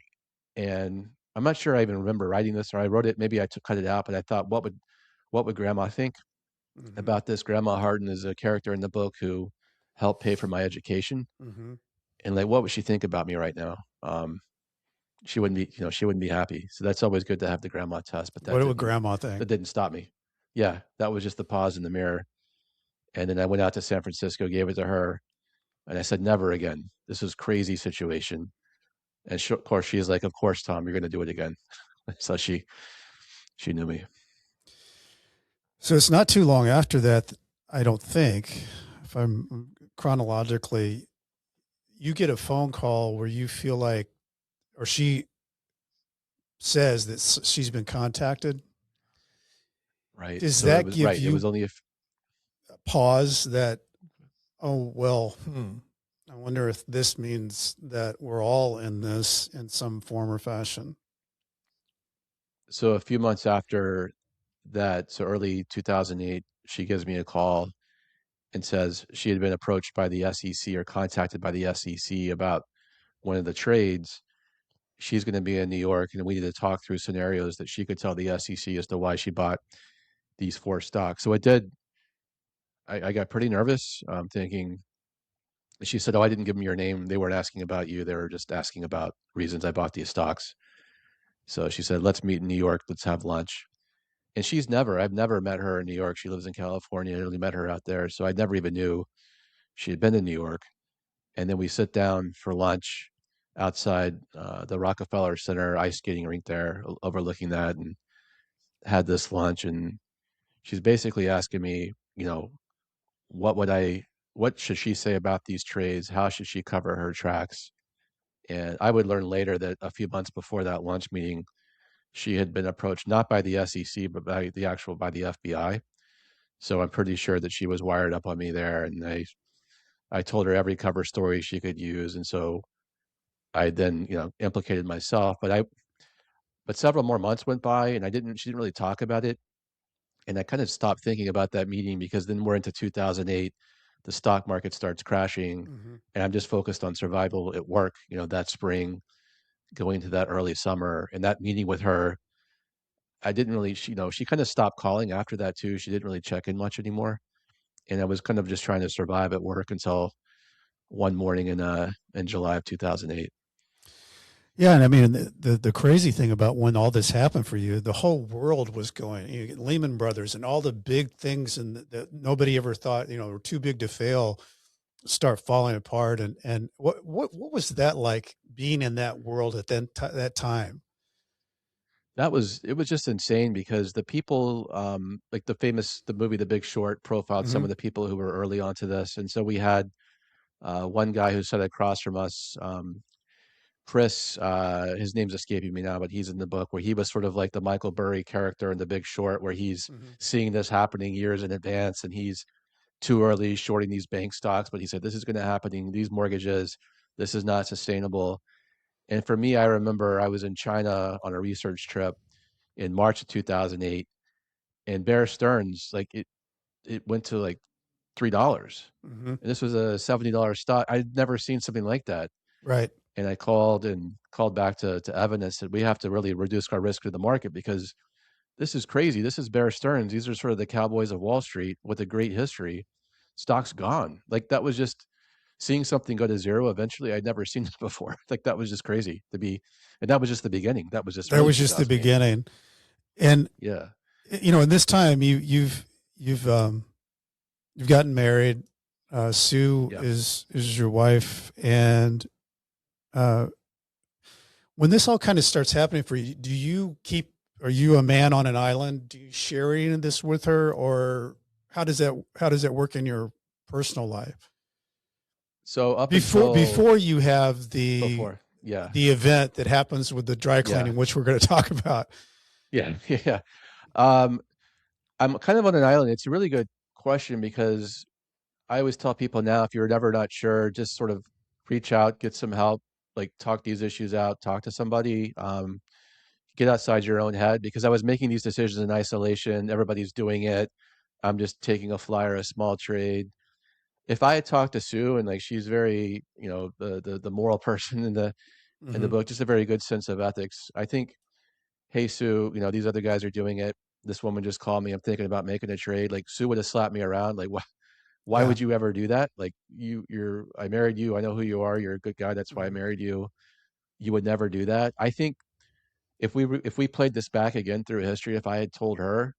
[SPEAKER 2] And I'm not sure I even remember writing this, or I wrote it. Maybe I took cut it out, but I thought, what would Grandma think
[SPEAKER 1] Hmm.
[SPEAKER 2] about this? Grandma Hardin is a character in the book who helped pay for my education,
[SPEAKER 1] Hmm.
[SPEAKER 2] and like, what would she think about me right now? She wouldn't be, she wouldn't be happy. So that's always good to have the grandma test, but
[SPEAKER 1] What would grandma think?
[SPEAKER 2] that didn't stop me. Yeah, that was just the pause in the mirror. And then I went out to San Francisco, gave it to her, and I said, never again. This is crazy situation. And of course, she's like, of course, Tom, you're going to do it again. So she knew me.
[SPEAKER 1] So it's not too long after that, I don't think, if I'm chronologically, you get a phone call where you feel like, or she says that she's been contacted.
[SPEAKER 2] Right.
[SPEAKER 1] Does
[SPEAKER 2] So it
[SPEAKER 1] that
[SPEAKER 2] was
[SPEAKER 1] give
[SPEAKER 2] right. It was
[SPEAKER 1] you
[SPEAKER 2] only if
[SPEAKER 1] pause that, oh, well, I wonder if this means that we're all in this in some form or fashion?
[SPEAKER 2] so a few months after that, so early 2008, she gives me a call and says she had been approached by the SEC or contacted by the SEC about one of the trades. She's going to be in New York, and we need to talk through scenarios that she could tell the SEC as to why she bought these four stocks. So it did. I got pretty nervous, thinking. She said, "Oh, I didn't give them your name. They weren't asking about you. They were just asking about reasons I bought these stocks." So she said, "Let's meet in New York. Let's have lunch." And I've never met her in New York. She lives in California. I only met her out there. So I never even knew she had been in New York. And then we sit down for lunch outside the Rockefeller Center ice skating rink there, overlooking that, and had this lunch. And she's basically asking me, what would I what should she say about these trades? How should she cover her tracks? And I would learn later that a few months before that lunch meeting, she had been approached not by the SEC, but by the FBI. So I'm pretty sure that she was wired up on me there, and I told her every cover story she could use, and so I then implicated myself. But several more months went by, and she didn't really talk about it, and I kind of stopped thinking about that meeting because then we're into 2008, the stock market starts crashing,
[SPEAKER 1] Hmm.
[SPEAKER 2] and I'm just focused on survival at work. That spring, going into that early summer, and that meeting with her, I didn't really, she kind of stopped calling after that too. She didn't really check in much anymore, and I was kind of just trying to survive at work until one morning in July of 2008.
[SPEAKER 1] Yeah, and I mean the crazy thing about when all this happened for you, the whole world was going. You get Lehman Brothers and all the big things, and that nobody ever thought were too big to fail, start falling apart. And what was that like being in that world at that time?
[SPEAKER 2] It was just insane because the people, like the movie The Big Short profiled some
[SPEAKER 1] Hmm.
[SPEAKER 2] of the people who were early onto this. And so we had one guy who sat across from us, Chris, his name's escaping me now, but he's in the book where he was sort of like the Michael Burry character in The Big Short, where he's
[SPEAKER 1] Hmm.
[SPEAKER 2] seeing this happening years in advance and he's too early shorting these bank stocks. But he said, this is going to happen, these mortgages, this is not sustainable. And for me, I remember I was in China on a research trip in March of 2008, and Bear Stearns, like it went to like $3.
[SPEAKER 1] Hmm.
[SPEAKER 2] And this was a $70 stock. I'd never seen something like that.
[SPEAKER 1] Right.
[SPEAKER 2] And I called back to Evan and said, we have to really reduce our risk to the market because this is crazy. This is Bear Stearns. These are sort of the cowboys of Wall Street with a great history. Stock's gone. Like that was just seeing something go to zero eventually. I'd never seen this before. Like that was just crazy to be, and that was just the beginning. That was just
[SPEAKER 1] That
[SPEAKER 2] early
[SPEAKER 1] was just the
[SPEAKER 2] 2008.
[SPEAKER 1] beginning. And
[SPEAKER 2] Yeah.
[SPEAKER 1] in this time you've gotten married. Sue
[SPEAKER 2] Yeah.
[SPEAKER 1] is your wife, and uh, when this all kind of starts happening for you, are you a man on an island? Do you sharing this with her, or how does that work in your personal life
[SPEAKER 2] So up
[SPEAKER 1] before
[SPEAKER 2] until
[SPEAKER 1] you have the
[SPEAKER 2] before, yeah,
[SPEAKER 1] event that happens with the dry
[SPEAKER 2] yeah,
[SPEAKER 1] cleaning, which we're going to talk about?
[SPEAKER 2] yeah, yeah. Um, I'm kind of on an island. It's a really good question because I always tell people now, if you're never not sure, just sort of reach out, get some help, like talk these issues out, talk to somebody, get outside your own head because I was making these decisions in isolation. Everybody's doing it. I'm just taking a flyer, a small trade. If I had talked to Sue and like she's very, the moral person in the
[SPEAKER 1] Hmm.
[SPEAKER 2] book, just a very good sense of ethics. I think, hey Sue, these other guys are doing it. This woman just called me. I'm thinking about making a trade. Like Sue would have slapped me around. Like, why
[SPEAKER 1] Yeah.
[SPEAKER 2] would you ever do that? Like I married you. I know who you are. You're a good guy. That's why I
[SPEAKER 1] Hmm.
[SPEAKER 2] married you. You would never do that. I think if we played this back again through history, if I had told her,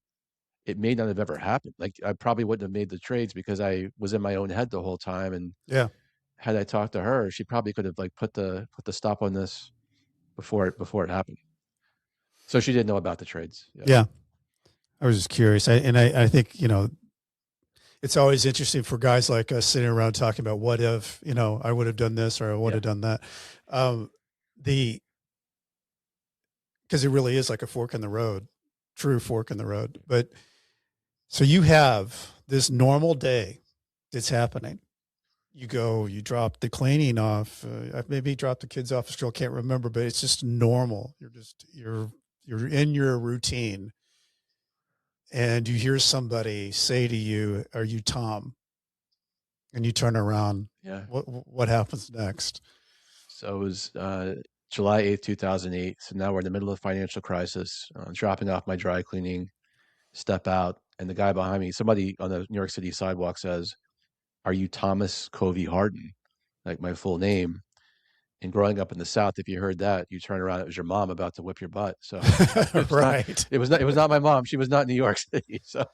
[SPEAKER 2] it may not have ever happened. Like I probably wouldn't have made the trades because I was in my own head the whole time. And
[SPEAKER 1] Yeah.
[SPEAKER 2] had I talked to her, she probably could have like put the stop on this before it happened. So she didn't know about the trades. Yeah.
[SPEAKER 1] Yeah. I was just curious. I think, it's always interesting for guys like us sitting around talking about what if, I would have done this or I would
[SPEAKER 2] Yeah.
[SPEAKER 1] have done that. Um, the, because it really is like a fork in the road, true fork in the road. But so you have this normal day that's happening. You go, you drop the cleaning off. I maybe drop the kids off at school. Can't remember, but it's just normal. You're in your routine, and you hear somebody say to you, "Are you Tom?" And you turn around.
[SPEAKER 2] Yeah.
[SPEAKER 1] What happens next?
[SPEAKER 2] So it was July 8th, 2008. So now we're in the middle of a financial crisis, dropping off my dry cleaning, step out, and the guy behind me, somebody on the New York City sidewalk says, "Are you Thomas Covey Hardin?" Like my full name. And growing up in the South, if you heard that, you turn around, it was your mom about to whip your butt. So
[SPEAKER 1] Right.
[SPEAKER 2] it was not my mom. She was not in New York City. So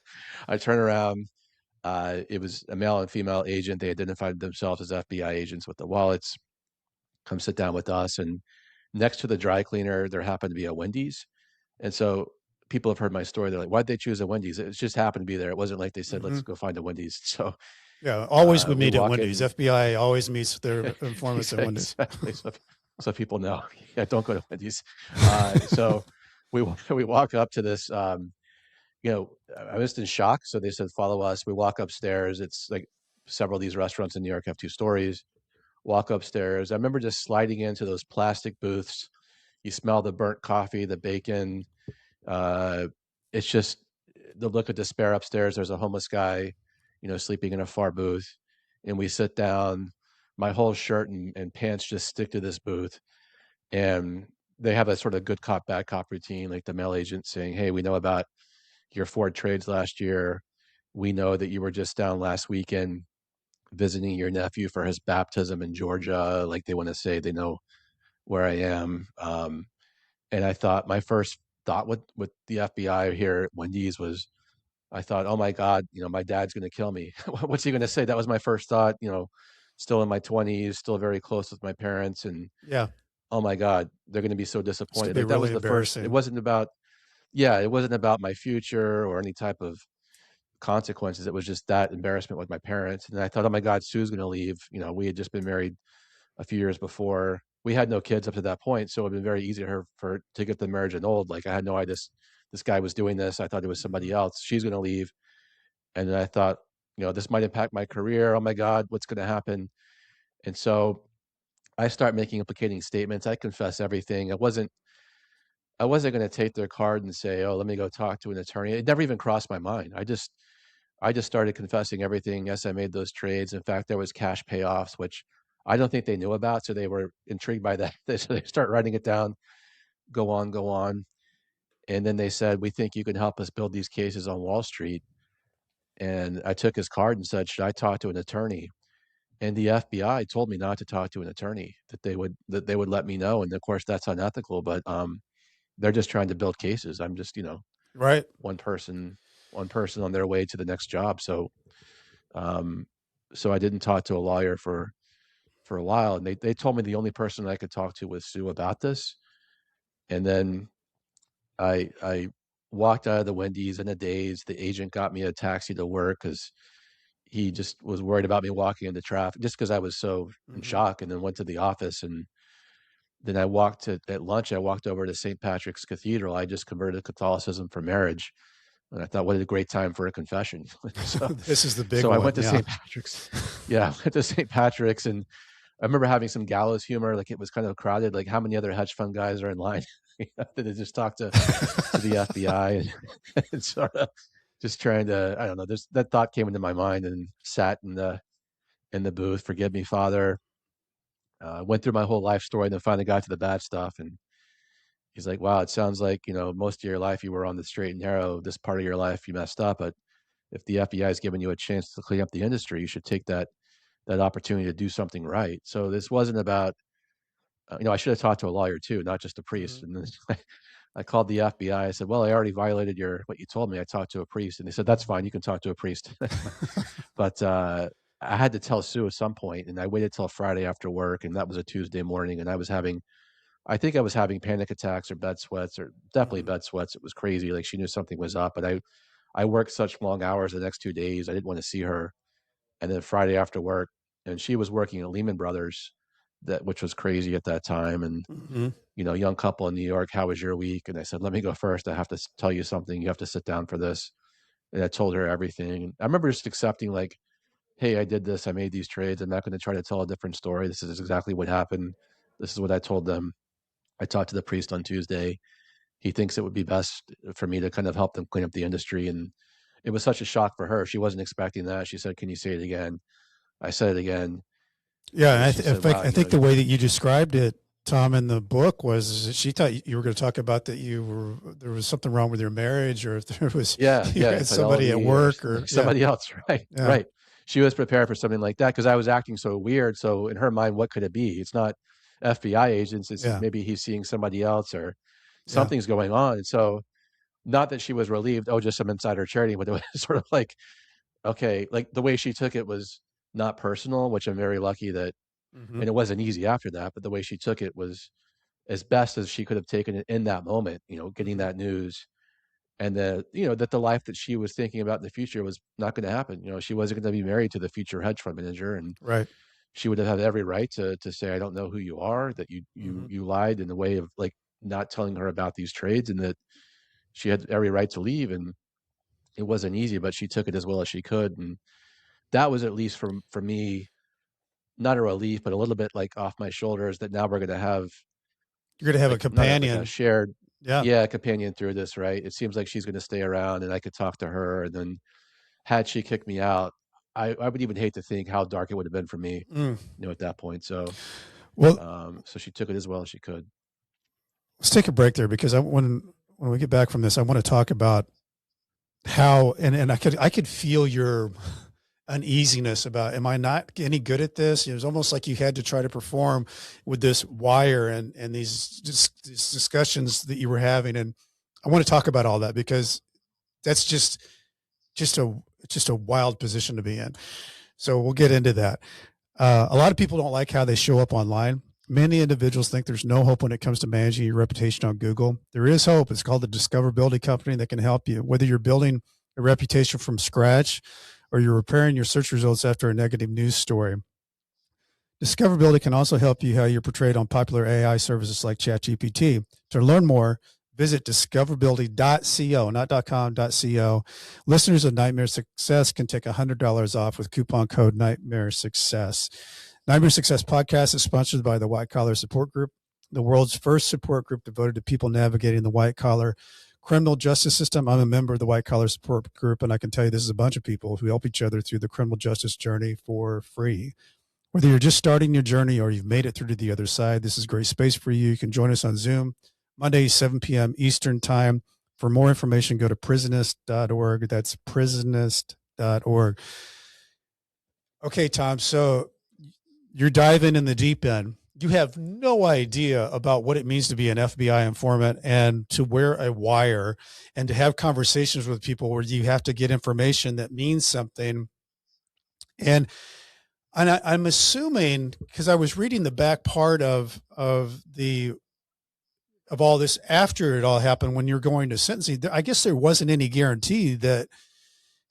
[SPEAKER 2] I turn around. It was a male and female agent. They identified themselves as FBI agents with the wallets. Come sit down with us. And next to the dry cleaner, there happened to be a Wendy's. And so people have heard my story. They're like, why'd they choose a Wendy's? It just happened to be there. It wasn't like they said,
[SPEAKER 1] Hmm.
[SPEAKER 2] let's go find a Wendy's. So
[SPEAKER 1] Yeah, always would
[SPEAKER 2] We
[SPEAKER 1] meet at
[SPEAKER 2] walk
[SPEAKER 1] Wendy's.
[SPEAKER 2] in.
[SPEAKER 1] FBI always meets their informants at Wendy's.
[SPEAKER 2] Exactly. So people know. Yeah, don't go to Wendy's. So we walk up to this. I was in shock. So they said, "Follow us." We walk upstairs. It's like several of these restaurants in New York have 2 stories. Walk upstairs. I remember just sliding into those plastic booths. You smell the burnt coffee, the bacon. Uh, it's just the look of despair upstairs. There's a homeless guy, sleeping in a far booth, and we sit down. My whole shirt and pants just stick to this booth, and they have a sort of good cop, bad cop routine, like the mail agent saying, "Hey, we know about your 4 trades last year. We know that you were just down last weekend visiting your nephew for his baptism in Georgia." Like they want to say they know where I am. And I thought my first thought with the FBI here at Wendy's was, I thought, oh my God, my dad's going to kill me. What's he going to say? That was my first thought, still in my 20s, still very close with my parents. And
[SPEAKER 1] Yeah,
[SPEAKER 2] oh my God, they're going to be so
[SPEAKER 1] it's gonna
[SPEAKER 2] disappointed.
[SPEAKER 1] be
[SPEAKER 2] Like that was
[SPEAKER 1] really
[SPEAKER 2] the first, it
[SPEAKER 1] embarrassing.
[SPEAKER 2] wasn't about, yeah, it wasn't about my future or any type of consequences. It was just that embarrassment with my parents. And I thought, oh my God, Sue's going to leave. We had just been married a few years before. We had no kids up to that point, so it would have been very easy to get the marriage annulled. Like I had no idea this guy was doing this. I thought it was
[SPEAKER 1] Mhm.
[SPEAKER 2] somebody else. She's going to leave, and then I thought, this might impact my career. Oh my God, what's going to happen? And so I start making implicating statements. I confess everything. I wasn't going to take their card and say, oh, let me go talk to an attorney. It never even crossed my mind. I just started confessing everything. Yes, I made those trades. In fact, there was cash payoffs, which I don't think they knew about. So they were intrigued by that. So they start writing it down, go on, go on. And then they said, we think you can help us build these cases on Wall Street. And I took his card and said, should I talk to an attorney? And the FBI told me not to talk to an attorney, that they would let me know. And of course that's unethical, but they're just trying to build cases. I'm just,
[SPEAKER 1] Right.
[SPEAKER 2] one person on their way to the next job. Um, so I didn't talk to a lawyer for a while, and they told me the only person I could talk to was Sue about this. And then I walked out of the Wendy's in a daze. The agent got me a taxi to work because he just was worried about me walking into traffic, just because I was so in
[SPEAKER 1] Hmm.
[SPEAKER 2] shock. And then went to the office, and then I walked at lunch. I walked over to St. Patrick's Cathedral. I just converted to Catholicism for marriage, and I thought, what a great time for a confession. so
[SPEAKER 1] This is the big
[SPEAKER 2] so I went
[SPEAKER 1] one.
[SPEAKER 2] to
[SPEAKER 1] Yeah.
[SPEAKER 2] St. Patrick's. Yeah, I went to St. Patrick's, and I remember having some gallows humor. Like it was kind of crowded. Like how many other hedge fund guys are in line? That just talked to the FBI and sort of just trying to, I don't know. That thought came into my mind, and sat in the booth. Forgive me, Father. Went through my whole life story, and then finally got to the bad stuff. And he's like, "Wow, it sounds like most of your life you were on the straight and narrow. This part of your life you messed up, but if the FBI is giving you a chance to clean up the industry, you should take that opportunity to do something right." So this wasn't about, I should have talked to a lawyer too, not just a priest.
[SPEAKER 1] Mhm.
[SPEAKER 2] And then I called the FBI. I said, "Well, I already violated what you told me. I talked to a priest," and they said, "That's fine. You can talk to a priest." That's fine. But I had to tell Sue at some point, and I waited till Friday after work, and that was a Tuesday morning, and I think I was having panic attacks or bed sweats, or definitely
[SPEAKER 1] Mhm.
[SPEAKER 2] bed sweats. It was crazy. Like she knew something was up, but I worked such long hours the next 2 days. I didn't want to see her. And then Friday after work, and she was working at Lehman Brothers, which was crazy at that time. And
[SPEAKER 1] Mhm.
[SPEAKER 2] young couple in New York, how was your week? And I said, let me go first. I have to tell you something. You have to sit down for this. And I told her everything. And I remember just accepting, like, hey, I did this. I made these trades. I'm not going to try to tell a different story. This is exactly what happened. This is what I told them. I talked to the priest on Tuesday. He thinks it would be best for me to kind of help them clean up the industry. And it was such a shock for her. She wasn't expecting that. She said, can you say it again? I said it again.
[SPEAKER 1] Yeah, and
[SPEAKER 2] And she said, wow,
[SPEAKER 1] I think the way that you described it, Tom, in the book was she thought you were going to talk about that there was something wrong with your marriage, or if there was
[SPEAKER 2] yeah,
[SPEAKER 1] you
[SPEAKER 2] yeah,
[SPEAKER 1] had somebody at
[SPEAKER 2] infidelity or
[SPEAKER 1] work, or yeah,
[SPEAKER 2] somebody else. Right,
[SPEAKER 1] yeah,
[SPEAKER 2] right. She was prepared for something like that because I was acting so weird. So in her mind, what could it be? It's not FBI agents. It's
[SPEAKER 1] yeah,
[SPEAKER 2] maybe he's seeing somebody else, or
[SPEAKER 1] yeah.
[SPEAKER 2] something's going on. And so not that she was relieved, oh, just some insider trading, but it was sort of like, okay, like the way she took it was not personal, which I'm very lucky that,
[SPEAKER 1] Hmm.
[SPEAKER 2] and it wasn't easy after that, but the way she took it was as best as she could have taken it in that moment, getting
[SPEAKER 1] Hmm.
[SPEAKER 2] that news. and that the life that she was thinking about in the future was not going to happen. She wasn't going to be married to the future hedge fund manager, and
[SPEAKER 1] Right.
[SPEAKER 2] she would have had every right to say, I don't know who you are, that
[SPEAKER 1] Hmm.
[SPEAKER 2] you lied in the way of like not telling her about these trades, and that she had every right to leave. And it wasn't easy, but she took it as well as she could. And that was, at least for me, not a relief, but a little bit like off my shoulders, that now we're going to have
[SPEAKER 1] You're going to have a
[SPEAKER 2] like not a, like a
[SPEAKER 1] companion.
[SPEAKER 2] shared,
[SPEAKER 1] Yeah.
[SPEAKER 2] yeah, companion through this, right? It seems like she's going to stay around and I could talk to her. And then had she kicked me out, I would even hate to think how dark it would have been for me,
[SPEAKER 1] Mm.
[SPEAKER 2] at that point. So,
[SPEAKER 1] Well,
[SPEAKER 2] so she took it as well as she could.
[SPEAKER 1] let's take a break there because when we get back from this, I want to talk about how and I could feel your uneasiness about, am I not any good at this? It was almost like you had to try to perform with this wire and these discussions that you were having. And I want to talk about all that because that's just a just a wild position to be in. So we'll get into that. A lot of people don't like how they show up online. Many individuals think there's no hope when it comes to managing your reputation on Google. There is hope. It's called the Discoverability Company that can help you. Whether you're building a reputation from scratch or you're repairing your search results after a negative news story, Discoverability can also help you how you're portrayed on popular AI services like ChatGPT. To learn more, visit discoverability.co, not .com.co. Listeners of Nightmare Success can take $100 off with coupon code Nightmare Success. Nightmare Success podcast is sponsored by the White Collar Support Group, the world's first support group devoted to people navigating the white collar criminal justice system. I'm a member of the White Collar Support Group, and I can tell you this is a bunch of people who help each other through the criminal justice journey for free. Whether you're just starting your journey or you've made it through to the other side, this is a great space for you. You can join us on Zoom, Monday, 7 p.m. Eastern Time. For more information, go to prisonist.org. That's prisonist.org. Okay, Tom. So you're diving in the deep end. You have no idea about what it means to be an FBI informant and to wear a wire and to have conversations with people where you have to get information that means something. And I'm assuming, because I was reading the back part of all this after it all happened, when you're going to sentencing, I guess there wasn't any guarantee that,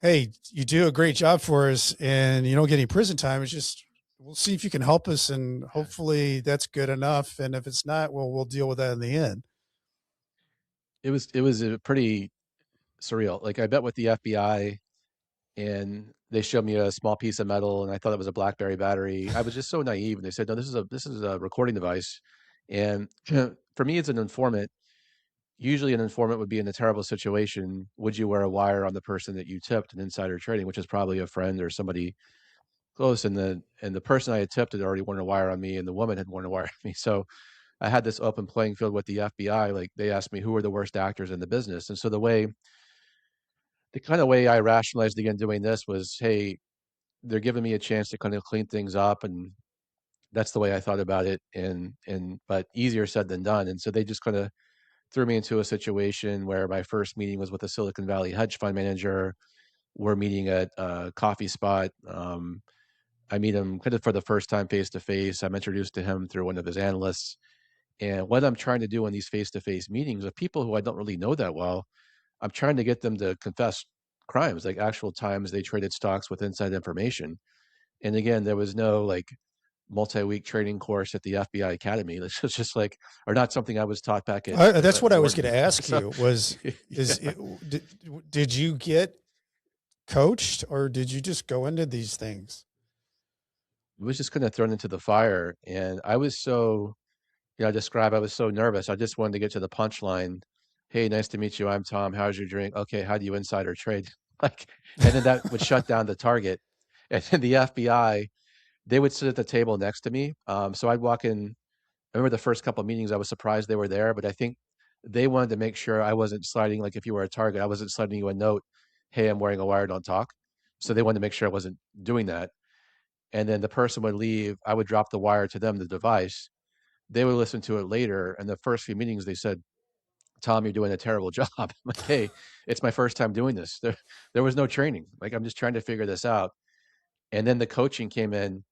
[SPEAKER 1] hey, you do a great job for us and you don't get any prison time. It's just, we'll see if you can help us, and hopefully that's good enough. And if it's not, well, we'll deal with that in the end.
[SPEAKER 2] It was a pretty surreal. Like, I bet with the FBI, and they showed me a small piece of metal, and I thought it was a BlackBerry battery. I was just so naive, and they said, "No, this is a recording device." And for me, as an informant, usually an informant would be in a terrible situation. Would you wear a wire on the person that you tipped in insider trading, which is probably a friend or somebody close? And the person I had tipped had already worn a wire on me, and the woman had worn a wire on me. So I had this open playing field with the FBI. Like, they asked me who are the worst actors in the business, and so the kind of way I rationalized again doing this was, hey, they're giving me a chance to kind of clean things up, and that's the way I thought about it. And but easier said than done. And so they just kind of threw me into a situation where my first meeting was with a Silicon Valley hedge fund manager. We're meeting at a coffee spot. I meet him kind of for the first time face to face. I'm introduced to him through one of his analysts. And what I'm trying to do in these face to face meetings with people who I don't really know that well, I'm trying to get them to confess crimes, like actual times they traded stocks with inside information. And again, there was no like multi-week training course at the FBI Academy. This was just like, or not something I was taught back
[SPEAKER 1] That's what I was going
[SPEAKER 2] Wharton.
[SPEAKER 1] to ask
[SPEAKER 2] So
[SPEAKER 1] you was, is
[SPEAKER 2] yeah,
[SPEAKER 1] it, did you get coached or did you just go into these things?
[SPEAKER 2] it was just kind of thrown into the fire. And I was so, I was so nervous. I just wanted to get to the punchline. Hey, nice to meet you. I'm Tom. How's your drink? Okay, how do you insider trade? Like, and then that would shut down the target. And then the FBI, they would sit at the table next to me. So I'd walk in. I remember the first couple of meetings, I was surprised they were there, but I think they wanted to make sure I wasn't sliding, like if you were a target, I wasn't sliding you a note, hey, I'm wearing a wire, don't talk. So they wanted to make sure I wasn't doing that. And then the person would leave, I would drop the wire to them, the device. They would listen to it later. And the first few meetings, they said, Tom, you're doing a terrible job. I'm like, hey, it's my first time doing this. There was no training. Like, I'm just trying to figure this out. And then the coaching came in.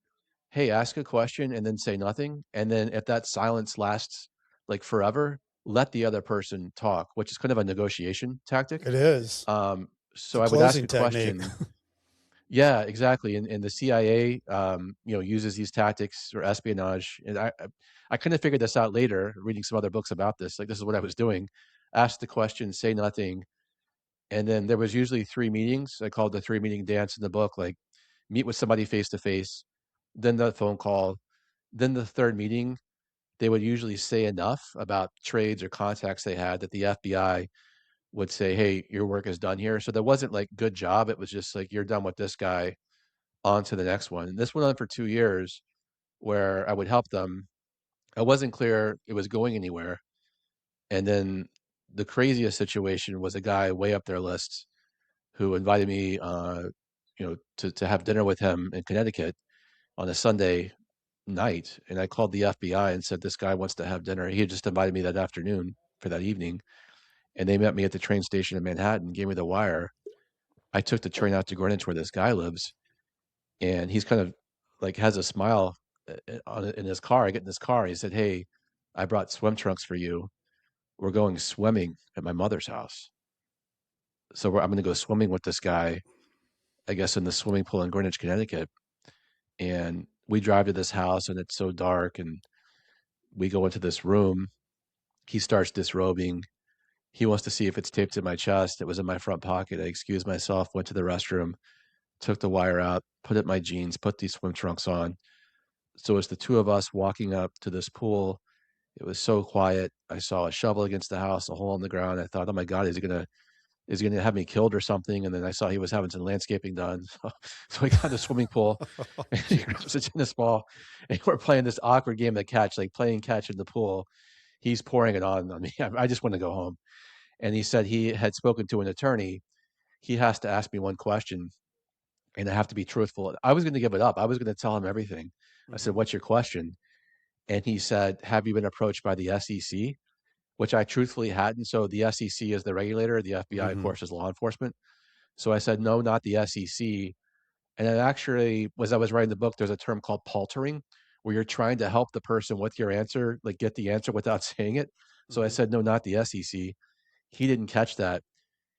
[SPEAKER 2] Hey, ask a question and then say nothing. And then if that silence lasts like forever, let the other person talk, which is kind of a negotiation tactic.
[SPEAKER 1] It is. It's
[SPEAKER 2] So
[SPEAKER 1] a
[SPEAKER 2] I would ask
[SPEAKER 1] closing
[SPEAKER 2] a
[SPEAKER 1] technique.
[SPEAKER 2] question. Yeah, exactly. And the CIA, uses these tactics or espionage. And I kind of figured this out later, reading some other books about this. Like this is what I was doing: ask the question, say nothing, and then there was usually three meetings. I called the three meeting dance in the book. Like meet with somebody face to face, then the phone call, then the third meeting. They would usually say enough about trades or contacts they had that the FBI would say, "Hey, your work is done here." So there wasn't like good job. It was just like you're done with this guy, on to the next one. And this went on for 2 years where I would help them. I wasn't clear it was going anywhere. And then the craziest situation was a guy way up their list who invited me, to have dinner with him in Connecticut on a Sunday night. And I called the FBI and said, this guy wants to have dinner. He had just invited me that afternoon for that evening. And they met me at the train station in Manhattan, gave me the wire. I took the train out to Greenwich where this guy lives. And he's kind of like has a smile in his car. I get in his car. He said, "Hey, I brought swim trunks for you. We're going swimming at my mother's house. So I'm going to go swimming with this guy, I guess, in the swimming pool in Greenwich, Connecticut." And we drive to this house, and it's so dark. And we go into this room. He starts disrobing. He wants to see if it's taped to my chest. It was in my front pocket. I excused myself, went to the restroom, took the wire out, put it in my jeans, put these swim trunks on. So it's the two of us walking up to this pool. It was so quiet. I saw a shovel against the house, a hole in the ground. I thought, oh my God, is he gonna have me killed or something? And then I saw he was having some landscaping done. So we got in the swimming pool and he grabs a tennis ball and we're playing this awkward game of catch, like playing catch in the pool. He's pouring it on me. I just want to go home. And he said he had spoken to an attorney. He has to ask me one question and I have to be truthful. I was going to give it up. I was going to tell him everything. I said,
[SPEAKER 1] Mhm.
[SPEAKER 2] what's your question? And he said, have you been approached by the SEC? Which I truthfully hadn't. So the SEC is the regulator, the FBI, of
[SPEAKER 1] Mhm.
[SPEAKER 2] course, is law enforcement. So I said, no, not the SEC. And then actually, as I was writing the book, there's a term called paltering, where you're trying to help the person with your answer, like get the answer without saying it. So I
[SPEAKER 1] Mhm.
[SPEAKER 2] said, no, not the SEC. He didn't catch that.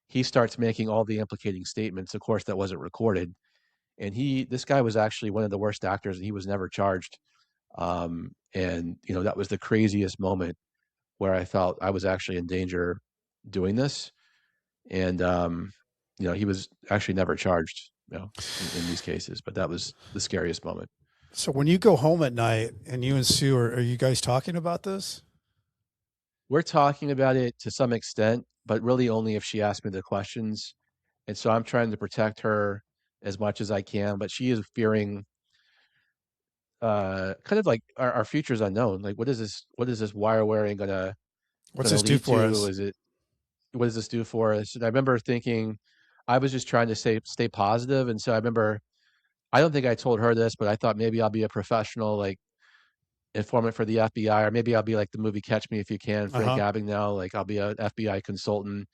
[SPEAKER 2] He starts making all the implicating statements. Of course, that wasn't recorded. And this guy was actually one of the worst actors, and he was never charged. And that was the craziest moment where I felt I was actually in danger doing this. And he was actually never charged, in these cases, but that was the scariest moment.
[SPEAKER 1] So when you go home at night and you and Sue are you guys talking about this?
[SPEAKER 2] We're talking about it to some extent, but really only if she asks me the questions. And so I'm trying to protect her as much as I can, but she is fearing kind of like our future's unknown. Like what is this wire wearing
[SPEAKER 1] What's
[SPEAKER 2] gonna
[SPEAKER 1] this do
[SPEAKER 2] lead
[SPEAKER 1] for
[SPEAKER 2] to?
[SPEAKER 1] us?
[SPEAKER 2] Is it what does this do for us? And I remember thinking I was just trying to stay positive. And so I remember I don't think I told her this, but I thought maybe I'll be a professional like informant for the FBI, or maybe I'll be like the movie Catch Me If You Can,
[SPEAKER 1] Uh
[SPEAKER 2] Frank
[SPEAKER 1] huh.
[SPEAKER 2] Abagnale, like I'll be an FBI consultant,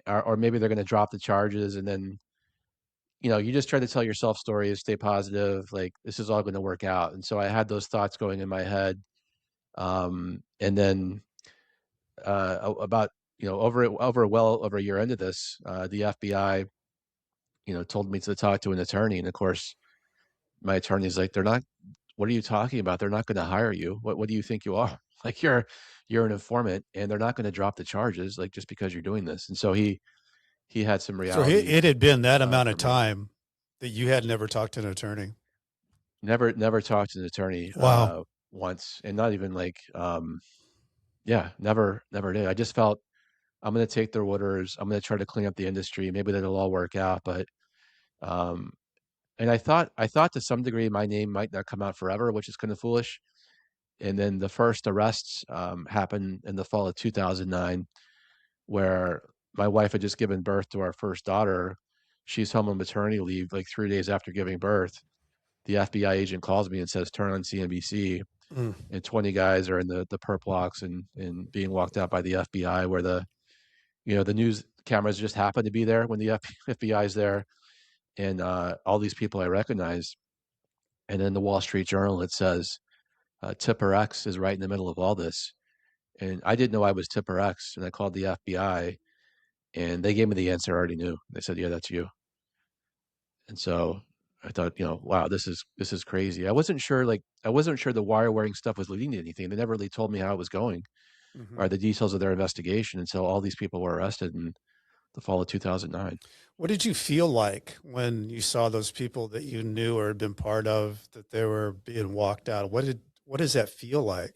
[SPEAKER 2] or maybe they're gonna drop the charges and then you just try to tell yourself stories, stay positive, like this is all gonna work out. And so I had those thoughts going in my head. And then about well over a year into this, the FBI, told me to talk to an attorney, and of course, my attorney's like, "They're not. What are you talking about? They're not going to hire you. What do you think you are? Like you're an informant, and they're not going to drop the charges like just because you're doing this." And so he had some
[SPEAKER 1] So
[SPEAKER 2] reality
[SPEAKER 1] it had been that amount
[SPEAKER 2] for
[SPEAKER 1] of
[SPEAKER 2] me.
[SPEAKER 1] time that you had never talked to an attorney.
[SPEAKER 2] Never talked to an attorney
[SPEAKER 1] Wow.
[SPEAKER 2] once, and not even like yeah, never did. I just felt I'm going to take their orders. I'm going to try to clean up the industry. Maybe that'll all work out, but um, and I thought to some degree my name might not come out forever, which is kind of foolish. And then the first arrests happened in the fall of 2009, where my wife had just given birth to our first daughter. She's home on maternity leave like 3 days after giving birth. The FBI agent calls me and says, "Turn on CNBC."
[SPEAKER 1] Mm.
[SPEAKER 2] And 20 guys are in the perp walks and being walked out by the FBI, where the news cameras just happen to be there when the FBI is there, and all these people I recognize. And in the Wall Street Journal, it says Tipper X is right in the middle of all this. And I didn't know I was Tipper X, and I called the FBI, and they gave me the answer I already knew. They said, "Yeah, that's you." And so I thought, wow, this is crazy. I wasn't sure the wire wearing stuff was leading to anything. They never really told me how it was going
[SPEAKER 1] Hmm.
[SPEAKER 2] or the details of their investigation until all these people were arrested in the fall of 2009.
[SPEAKER 1] What did you feel like when you saw those people that you knew or had been part of that they were being walked out? What does that feel like?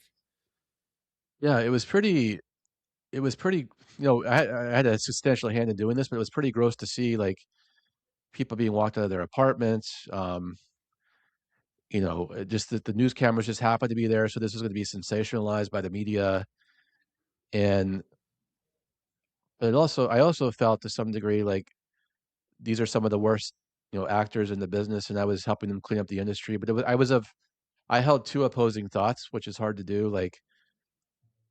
[SPEAKER 2] Yeah, it was pretty, I had a substantial hand in doing this, but it was pretty gross to see like people being walked out of their apartments. Just that the news cameras just happened to be there, so this was going to be sensationalized by the media. And I also felt to some degree like these are some of the worst, actors in the business, and I was helping them clean up the industry. But I held two opposing thoughts, which is hard to do. Like,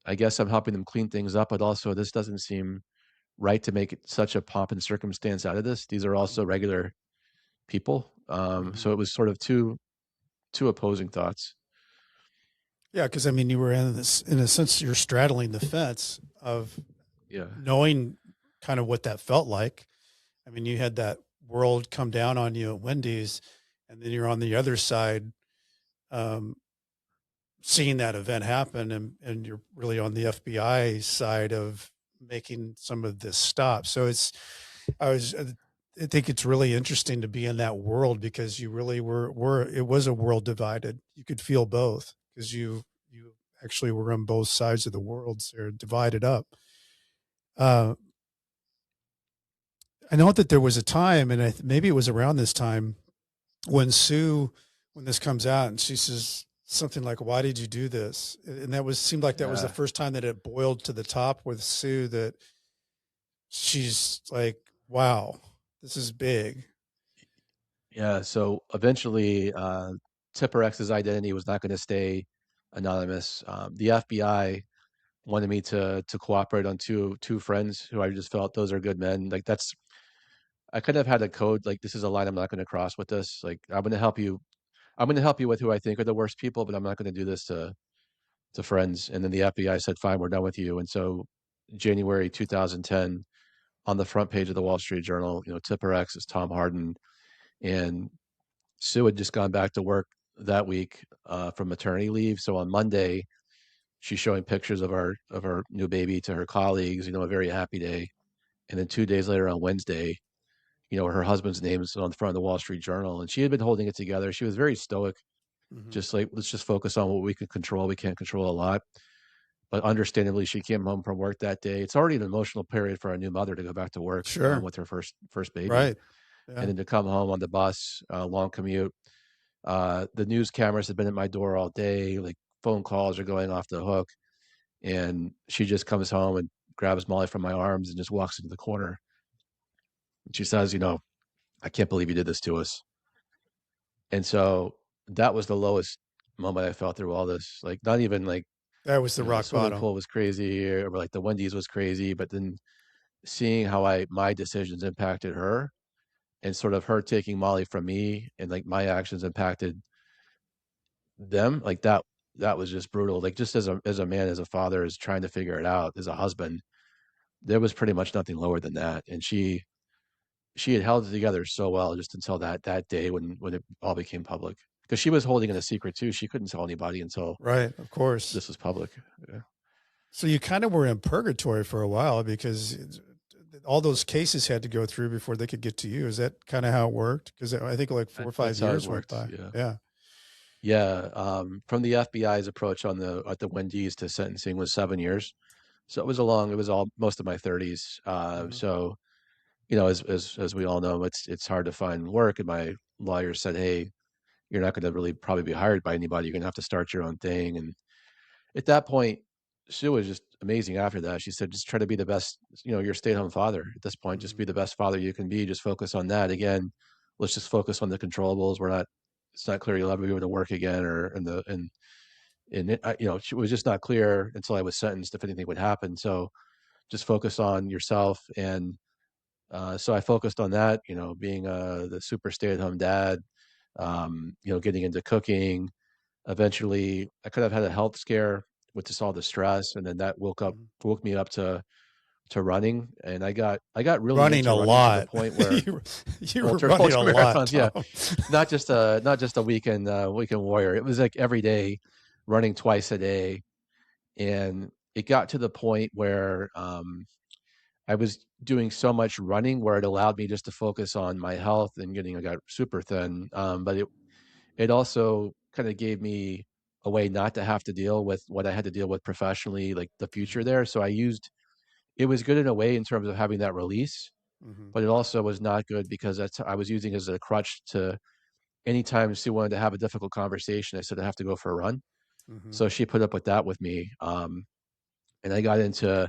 [SPEAKER 2] I guess I'm helping them clean things up, but also this doesn't seem right to make it such a pomp and circumstance out of this. These are also
[SPEAKER 1] Mhm.
[SPEAKER 2] regular people. So
[SPEAKER 1] Mhm.
[SPEAKER 2] it was sort of two opposing thoughts.
[SPEAKER 1] Yeah, because I mean, you were in a sense, you're straddling the fence of
[SPEAKER 2] Yeah.
[SPEAKER 1] knowing kind of what that felt like. I mean, you had that world come down on you at Wendy's, and then you're on the other side, um, seeing that event happen, and you're really on the FBI side of making some of this stop. So I was, I think it's really interesting to be in that world because you really were, it was a world divided. You could feel both because you actually were on both sides of the world. So they're divided up. Uh, I know that there was a time, and maybe it was around this time when Sue, when this comes out, and she says something like, "Why did you do this?" And that was seemed like that was the
[SPEAKER 2] Yeah.
[SPEAKER 1] first time that it boiled to the top with Sue. That she's like, "Wow, this is big."
[SPEAKER 2] Yeah. So eventually, Tipper X's identity was not going to stay anonymous. The FBI wanted me to cooperate on two friends who I just felt those are good men. Like I could have had a code like this is a line I'm not going to cross with this. Like I'm going to help you. I'm going to help you with who I think are the worst people, but I'm not going to do this to friends. And then the FBI said, "Fine, we're done with you." And so January 2010, on the front page of the Wall Street Journal, Tipper X is Tom Hardin, and Sue had just gone back to work that week from maternity leave. So on Monday, she's showing pictures of her new baby to her colleagues. A very happy day. And then 2 days later on Wednesday, her husband's name is on the front of the Wall Street Journal, and she had been holding it together. She was very stoic,
[SPEAKER 1] Mhm.
[SPEAKER 2] just like let's just focus on what we can control. We can't control a lot, but understandably, she came home from work that day. It's already an emotional period for a new mother to go back to work
[SPEAKER 1] Sure.
[SPEAKER 2] with her first baby,
[SPEAKER 1] Right.
[SPEAKER 2] and
[SPEAKER 1] Yeah.
[SPEAKER 2] then to come home on the bus, long commute. The news cameras had been at my door all day. Like phone calls are going off the hook, and she just comes home and grabs Molly from my arms and just walks into the corner. And she says, "I can't believe you did this to us." And so that was the lowest moment I felt through all this. Like not even like,
[SPEAKER 1] That was the
[SPEAKER 2] the
[SPEAKER 1] rock
[SPEAKER 2] swimming
[SPEAKER 1] bottom.
[SPEAKER 2] pool was crazy or like the Wendy's was crazy, but then seeing how my decisions impacted her and sort of her taking Molly from me and like my actions impacted them, like that was just brutal. Like just as a man, as a father, is trying to figure it out, as a husband, there was pretty much nothing lower than that. And she had held it together so well just until that day when it all became public. Because she was holding it a secret too. She couldn't tell anybody until
[SPEAKER 1] Right. Of course.
[SPEAKER 2] this was public. Yeah.
[SPEAKER 1] So you kind of were in purgatory for a while because all those cases had to go through before they could get to you. Is that kind of how it worked? Because I think like 4 or 5
[SPEAKER 2] That's how it
[SPEAKER 1] years went
[SPEAKER 2] worked.
[SPEAKER 1] by.
[SPEAKER 2] Yeah.
[SPEAKER 1] Yeah.
[SPEAKER 2] Yeah. From the FBI's approach on at the Wendy's to sentencing was 7 years. So it was all most of my 30s.
[SPEAKER 1] Mhm.
[SPEAKER 2] So, as we all know, it's hard to find work. And my lawyer said, "Hey, you're not going to really probably be hired by anybody. You're going to have to start your own thing." And at that point, Sue was just amazing after that. She said, "Just try to be the best, you're a stay-at-home father at this point. Just be
[SPEAKER 1] Mhm.
[SPEAKER 2] the best father you can be. Just focus on that. Again, let's just focus on the controllables. It's not clear you'll ever be able to work again or it was just not clear until I was sentenced if anything would happen. So just focus on yourself." And so I focused on that, being the super stay-at-home dad, getting into cooking. Eventually, I could have had a health scare with just all the stress, and then that
[SPEAKER 1] Mhm.
[SPEAKER 2] woke me up to running, and I got really
[SPEAKER 1] Running
[SPEAKER 2] into
[SPEAKER 1] a
[SPEAKER 2] running to the
[SPEAKER 1] lot.
[SPEAKER 2] point where
[SPEAKER 1] You were running
[SPEAKER 2] ultra
[SPEAKER 1] a lot,
[SPEAKER 2] marathons, yeah,
[SPEAKER 1] Tom.
[SPEAKER 2] not just a weekend warrior. It was like every day, running twice a day, and it got to the point where I was doing so much running where it allowed me just to focus on my health and getting I got super thin. But it also kind of gave me a way not to have to deal with what I had to deal with professionally, like the future
[SPEAKER 1] Mhm,
[SPEAKER 2] there. So I used it was good in a way in terms of having that release,
[SPEAKER 1] mhm,
[SPEAKER 2] but it also was not good because I was using it as a crutch to anytime Sue wanted to have a difficult conversation, I said I have to go for a run.
[SPEAKER 1] mhm,
[SPEAKER 2] So she put up with that with me. And I got into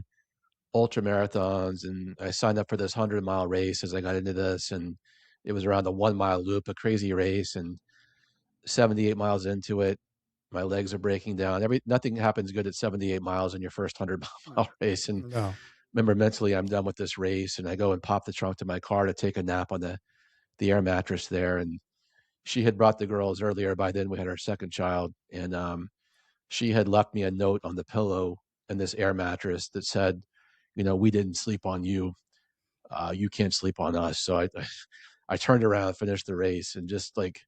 [SPEAKER 2] ultra marathons and I signed up for this 100-mile race as I got into this. And it was around the 1 mile loop, a crazy race. And 78 miles into it, my legs are breaking down. Nothing happens good at 78 miles in your first 100-mile race. And
[SPEAKER 1] no.
[SPEAKER 2] remember mentally, I'm done with this race. And I go and pop the trunk to my car to take a nap on the air mattress there. And she had brought the girls earlier. By then, we had our second child. And she had left me a note on the pillow in this air mattress that said, we didn't sleep on you. You can't sleep on us. So I turned around, finished the race, and just like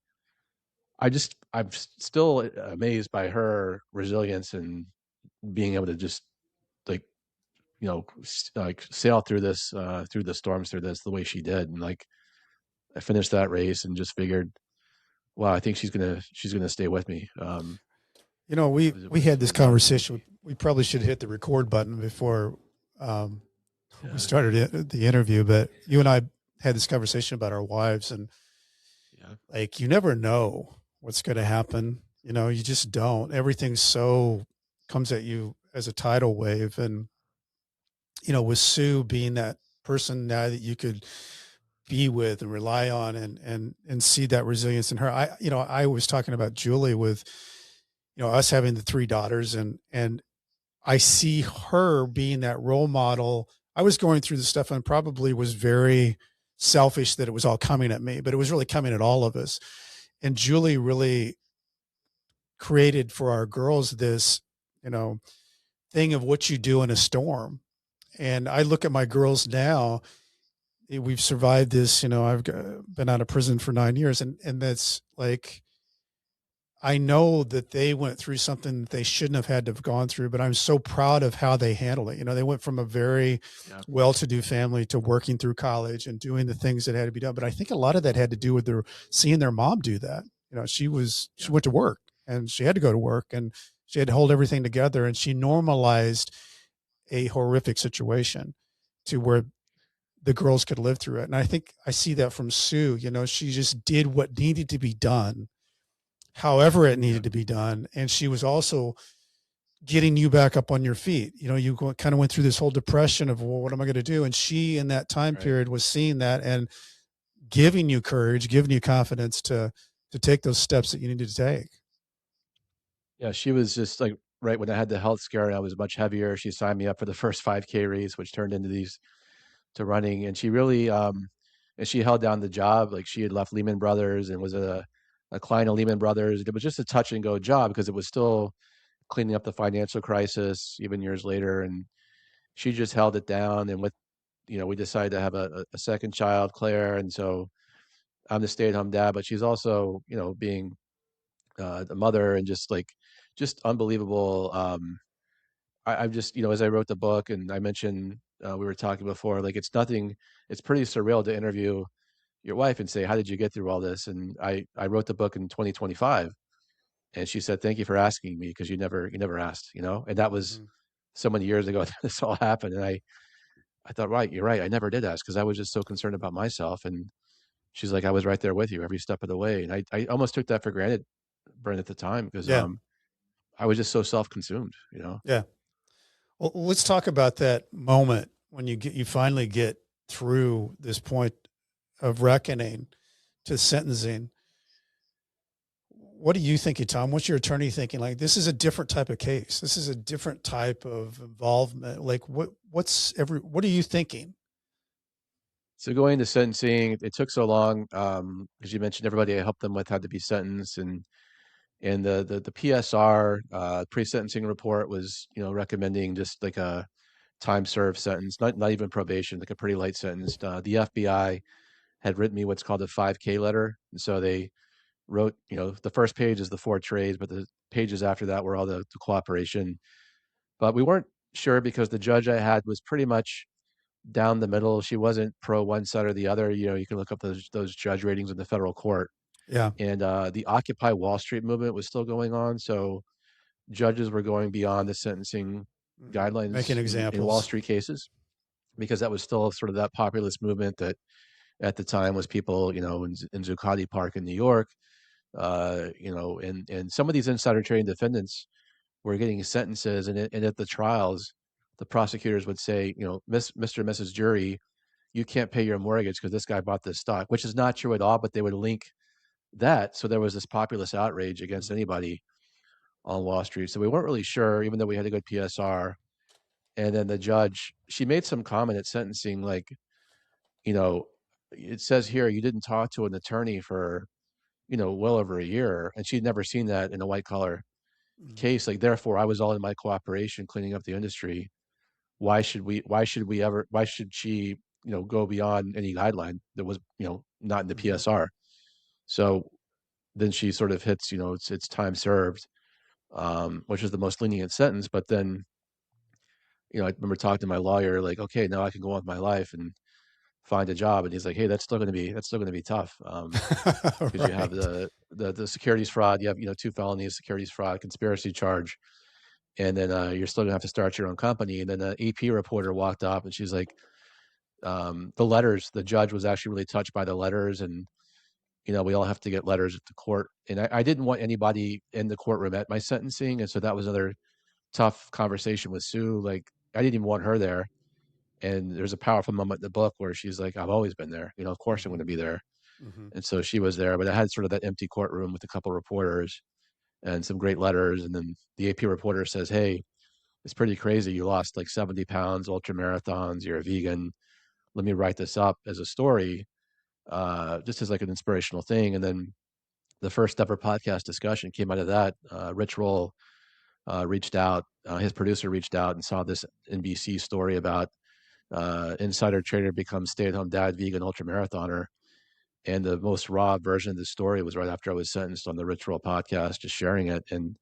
[SPEAKER 2] I'm still amazed by her resilience and being able to just like like sail through the storms through this the way she did. And like I finished that race and just figured, wow, I think she's gonna stay with me.
[SPEAKER 1] We
[SPEAKER 2] It
[SPEAKER 1] we
[SPEAKER 2] was
[SPEAKER 1] had
[SPEAKER 2] it
[SPEAKER 1] this
[SPEAKER 2] was awesome to
[SPEAKER 1] conversation.
[SPEAKER 2] see.
[SPEAKER 1] We probably should hit the record button before um, we
[SPEAKER 2] Yeah,
[SPEAKER 1] started the interview. But you and I had this conversation about our wives, and
[SPEAKER 2] yeah,
[SPEAKER 1] like you never know what's going to happen. You just don't. Everything so comes at you as a tidal wave, and with Sue being that person now that you could be with and rely on and see that resilience in her. I was talking about Julie with us having the three daughters, and I see her being that role model. I was going through the stuff and probably was very selfish that it was all coming at me, but it was really coming at all of us. And Julie really created for our girls this, you know, thing of what you do in a storm. And I look at my girls now, we've survived this, I've been out of prison for 9 years, and that's like, I know that they went through something that they shouldn't have had to have gone through, but I'm so proud of how they handled it. They went from a very
[SPEAKER 2] yeah,
[SPEAKER 1] well-to-do family to working through college and doing the things that had to be done. But I think a lot of that had to do with their seeing their mom do that. She
[SPEAKER 2] yeah,
[SPEAKER 1] went to work and she had to go to work and she had to hold everything together, and she normalized a horrific situation to where the girls could live through it. And I think I see that from Sue. She just did what needed to be done however it
[SPEAKER 2] yeah.
[SPEAKER 1] needed to be done. And she was also getting you back up on your feet. You kind of went through this whole depression of, well, what am I going to do? And she, in that time
[SPEAKER 2] Right.
[SPEAKER 1] period, was seeing that and giving you courage, giving you confidence to take those steps that you needed to take.
[SPEAKER 2] Yeah, she was just like right when I had the health scare and I was much heavier. She signed me up for the first 5K race, which turned into these to running. And she really and she held down the job. Like she had left Lehman Brothers and was a client of Lehman Brothers. It was just a touch and go job because it was still cleaning up the financial crisis even years later. And she just held it down. And with we decided to have a second child, Claire. And so I'm the stay-at-home dad, but she's also, being the mother and just unbelievable. I've just, as I wrote the book and I mentioned we were talking before, like it's pretty surreal to interview your wife and say, how did you get through all this? And I wrote the book in 2025 and she said, thank you for asking me because you never asked, and that was
[SPEAKER 1] Mm-hmm.
[SPEAKER 2] so many years ago that this all happened. And I thought, right, you're right. I never did ask because I was just so concerned about myself. And she's like, I was right there with you every step of the way. And I almost took that for granted, Brent, at the time because
[SPEAKER 1] Yeah.
[SPEAKER 2] I was just so self-consumed.
[SPEAKER 1] Yeah. Well, let's talk about that moment when you finally get through this point of reckoning to sentencing. What are you thinking, Tom? What's your attorney thinking? Like, this is a different type of case. This is a different type of involvement. Like, what are you thinking?
[SPEAKER 2] So going to sentencing, it took so long because you mentioned everybody I helped them with had to be sentenced, and And the PSR pre-sentencing report was, recommending just like a time served sentence, not even probation, like a pretty light sentence. The FBI had written me what's called a 5K letter, and so they wrote, the first page is the 4 trades, but the pages after that were all the cooperation. But we weren't sure because the judge I had was pretty much down the middle. She wasn't pro one side or the other. You can look up those judge ratings in the federal court.
[SPEAKER 1] Yeah.
[SPEAKER 2] And the Occupy Wall Street movement was still going on, so judges were going beyond the sentencing
[SPEAKER 1] Making
[SPEAKER 2] guidelines in Wall
[SPEAKER 1] examples.
[SPEAKER 2] Street cases because that was still sort of that populist movement that at the time was people, in Zuccotti Park in New York, and some of these insider trading defendants were getting sentences, and at the trials, the prosecutors would say, Mr. and Mrs. Jury, you can't pay your mortgage because this guy bought this stock, which is not true at all, but they would link that. So there was this populist outrage against anybody on Wall Street. So we weren't really sure, even though we had a good PSR. And then the judge, she made some comment at sentencing, like, you know, it says here you didn't talk to an attorney for, well over a year. And she'd never seen that in a white collar
[SPEAKER 1] Mhm.
[SPEAKER 2] case. Like, therefore, I was all in my cooperation cleaning up the industry. Why should she, go beyond any guideline that was, not in the
[SPEAKER 1] Mhm.
[SPEAKER 2] PSR? So then she sort of hits, it's time served, which is the most lenient sentence. But then, I remember talking to my lawyer, like, okay, now I can go on with my life and find a job. And he's like, hey, that's still gonna be tough, because you have
[SPEAKER 1] Right.
[SPEAKER 2] the securities fraud, you have, 2 felonies, securities fraud, conspiracy charge, and then you're still gonna have to start your own company. And then the AP reporter walked up, and she's like, the letters, the judge was actually really touched by the letters, and we all have to get letters at the court. And I didn't want anybody in the courtroom at my sentencing, and so that was another tough conversation with Sue. Like, I didn't even want her there. And there's a powerful moment in the book where she's like, I've always been there. Of course I'm going
[SPEAKER 1] Mhm.
[SPEAKER 2] to be there.
[SPEAKER 1] Mhm.
[SPEAKER 2] And so she was there, but I had sort of that empty courtroom with a couple of reporters and some great letters. And then the AP reporter says, hey, it's pretty crazy. You lost like 70 pounds, ultra marathons. You're a vegan. Let me write this up as a story, just as like an inspirational thing. And then the first ever podcast discussion came out of that. Rich Roll reached out, his producer reached out and saw this NBC story about insider trader becomes stay-at-home dad, vegan ultramarathoner. And the most raw version of the story was right after I was sentenced on the Rich Roll podcast, just sharing it. And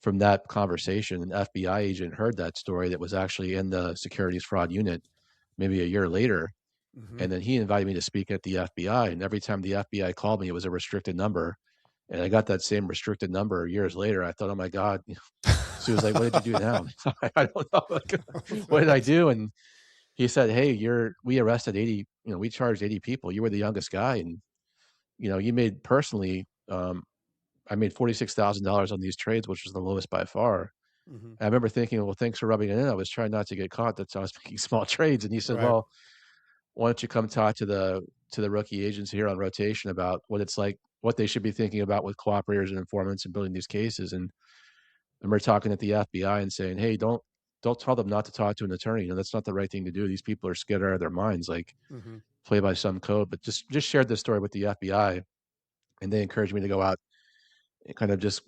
[SPEAKER 2] from that conversation, an FBI agent heard that story that was actually in the securities fraud unit maybe a year later.
[SPEAKER 1] Mhm.
[SPEAKER 2] And then he invited me to speak at the FBI. And every time the FBI called me, it was a restricted number. And I got that same restricted number years later. I thought, oh my God. So he was like, what did you do now? I don't know. Like, what did I
[SPEAKER 1] Right.
[SPEAKER 2] do? And he said, hey, we arrested 80, we charged 80 people. You were the youngest guy. And, you made personally, I made $46,000 on these trades, which was the lowest by far.
[SPEAKER 1] Mhm.
[SPEAKER 2] And I remember thinking, well, thanks for rubbing it in. I was trying not to get caught. That's how I was making small trades. And he said,
[SPEAKER 1] Right.
[SPEAKER 2] well, why don't you come talk to the rookie agents here on rotation about what it's like, what they should be thinking about with cooperators and informants and building these cases. And I remember talking at the FBI and saying, hey, don't tell them not to talk to an attorney. That's not the right thing to do. These people are scared out of their minds, like
[SPEAKER 1] Mhm.
[SPEAKER 2] play by some code. But just shared this story with the FBI, and they encouraged me to go out and kind of just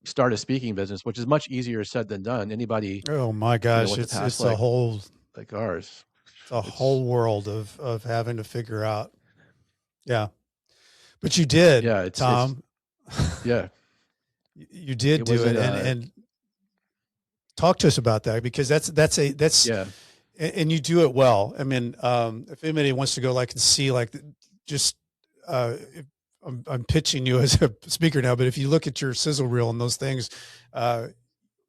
[SPEAKER 2] start a speaking business, which is much easier said than done. Anybody,
[SPEAKER 1] Oh my gosh,
[SPEAKER 2] with a
[SPEAKER 1] it's
[SPEAKER 2] past
[SPEAKER 1] it's a whole
[SPEAKER 2] like ours,
[SPEAKER 1] it's a
[SPEAKER 2] it's
[SPEAKER 1] whole world of having to figure out. Yeah. But you did,
[SPEAKER 2] yeah, it's
[SPEAKER 1] Tom.
[SPEAKER 2] yeah,
[SPEAKER 1] You did
[SPEAKER 2] it
[SPEAKER 1] do it,
[SPEAKER 2] wasn't
[SPEAKER 1] and talk to us about that because that's
[SPEAKER 2] yeah,
[SPEAKER 1] and you do it well. I mean, if anybody wants to go like and see like just if, I'm pitching you as a speaker now, but if you look at your sizzle reel and those things, uh,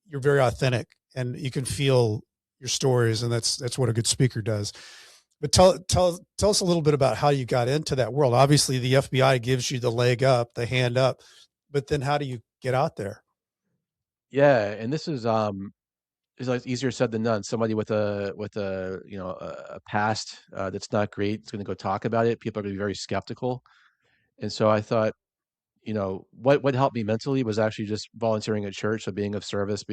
[SPEAKER 1] you're very authentic and you can feel your stories, and that's what a good speaker does. But tell us a little bit about how you got into that world. Obviously, the FBI gives you the leg up, the hand up, but then how do you get out there?
[SPEAKER 2] yeah. And this is like easier said than done. Somebody with a past that's not great is going to go talk about it. People are going to be very skeptical. And so I thought, what helped me mentally was actually just volunteering at church, so being of service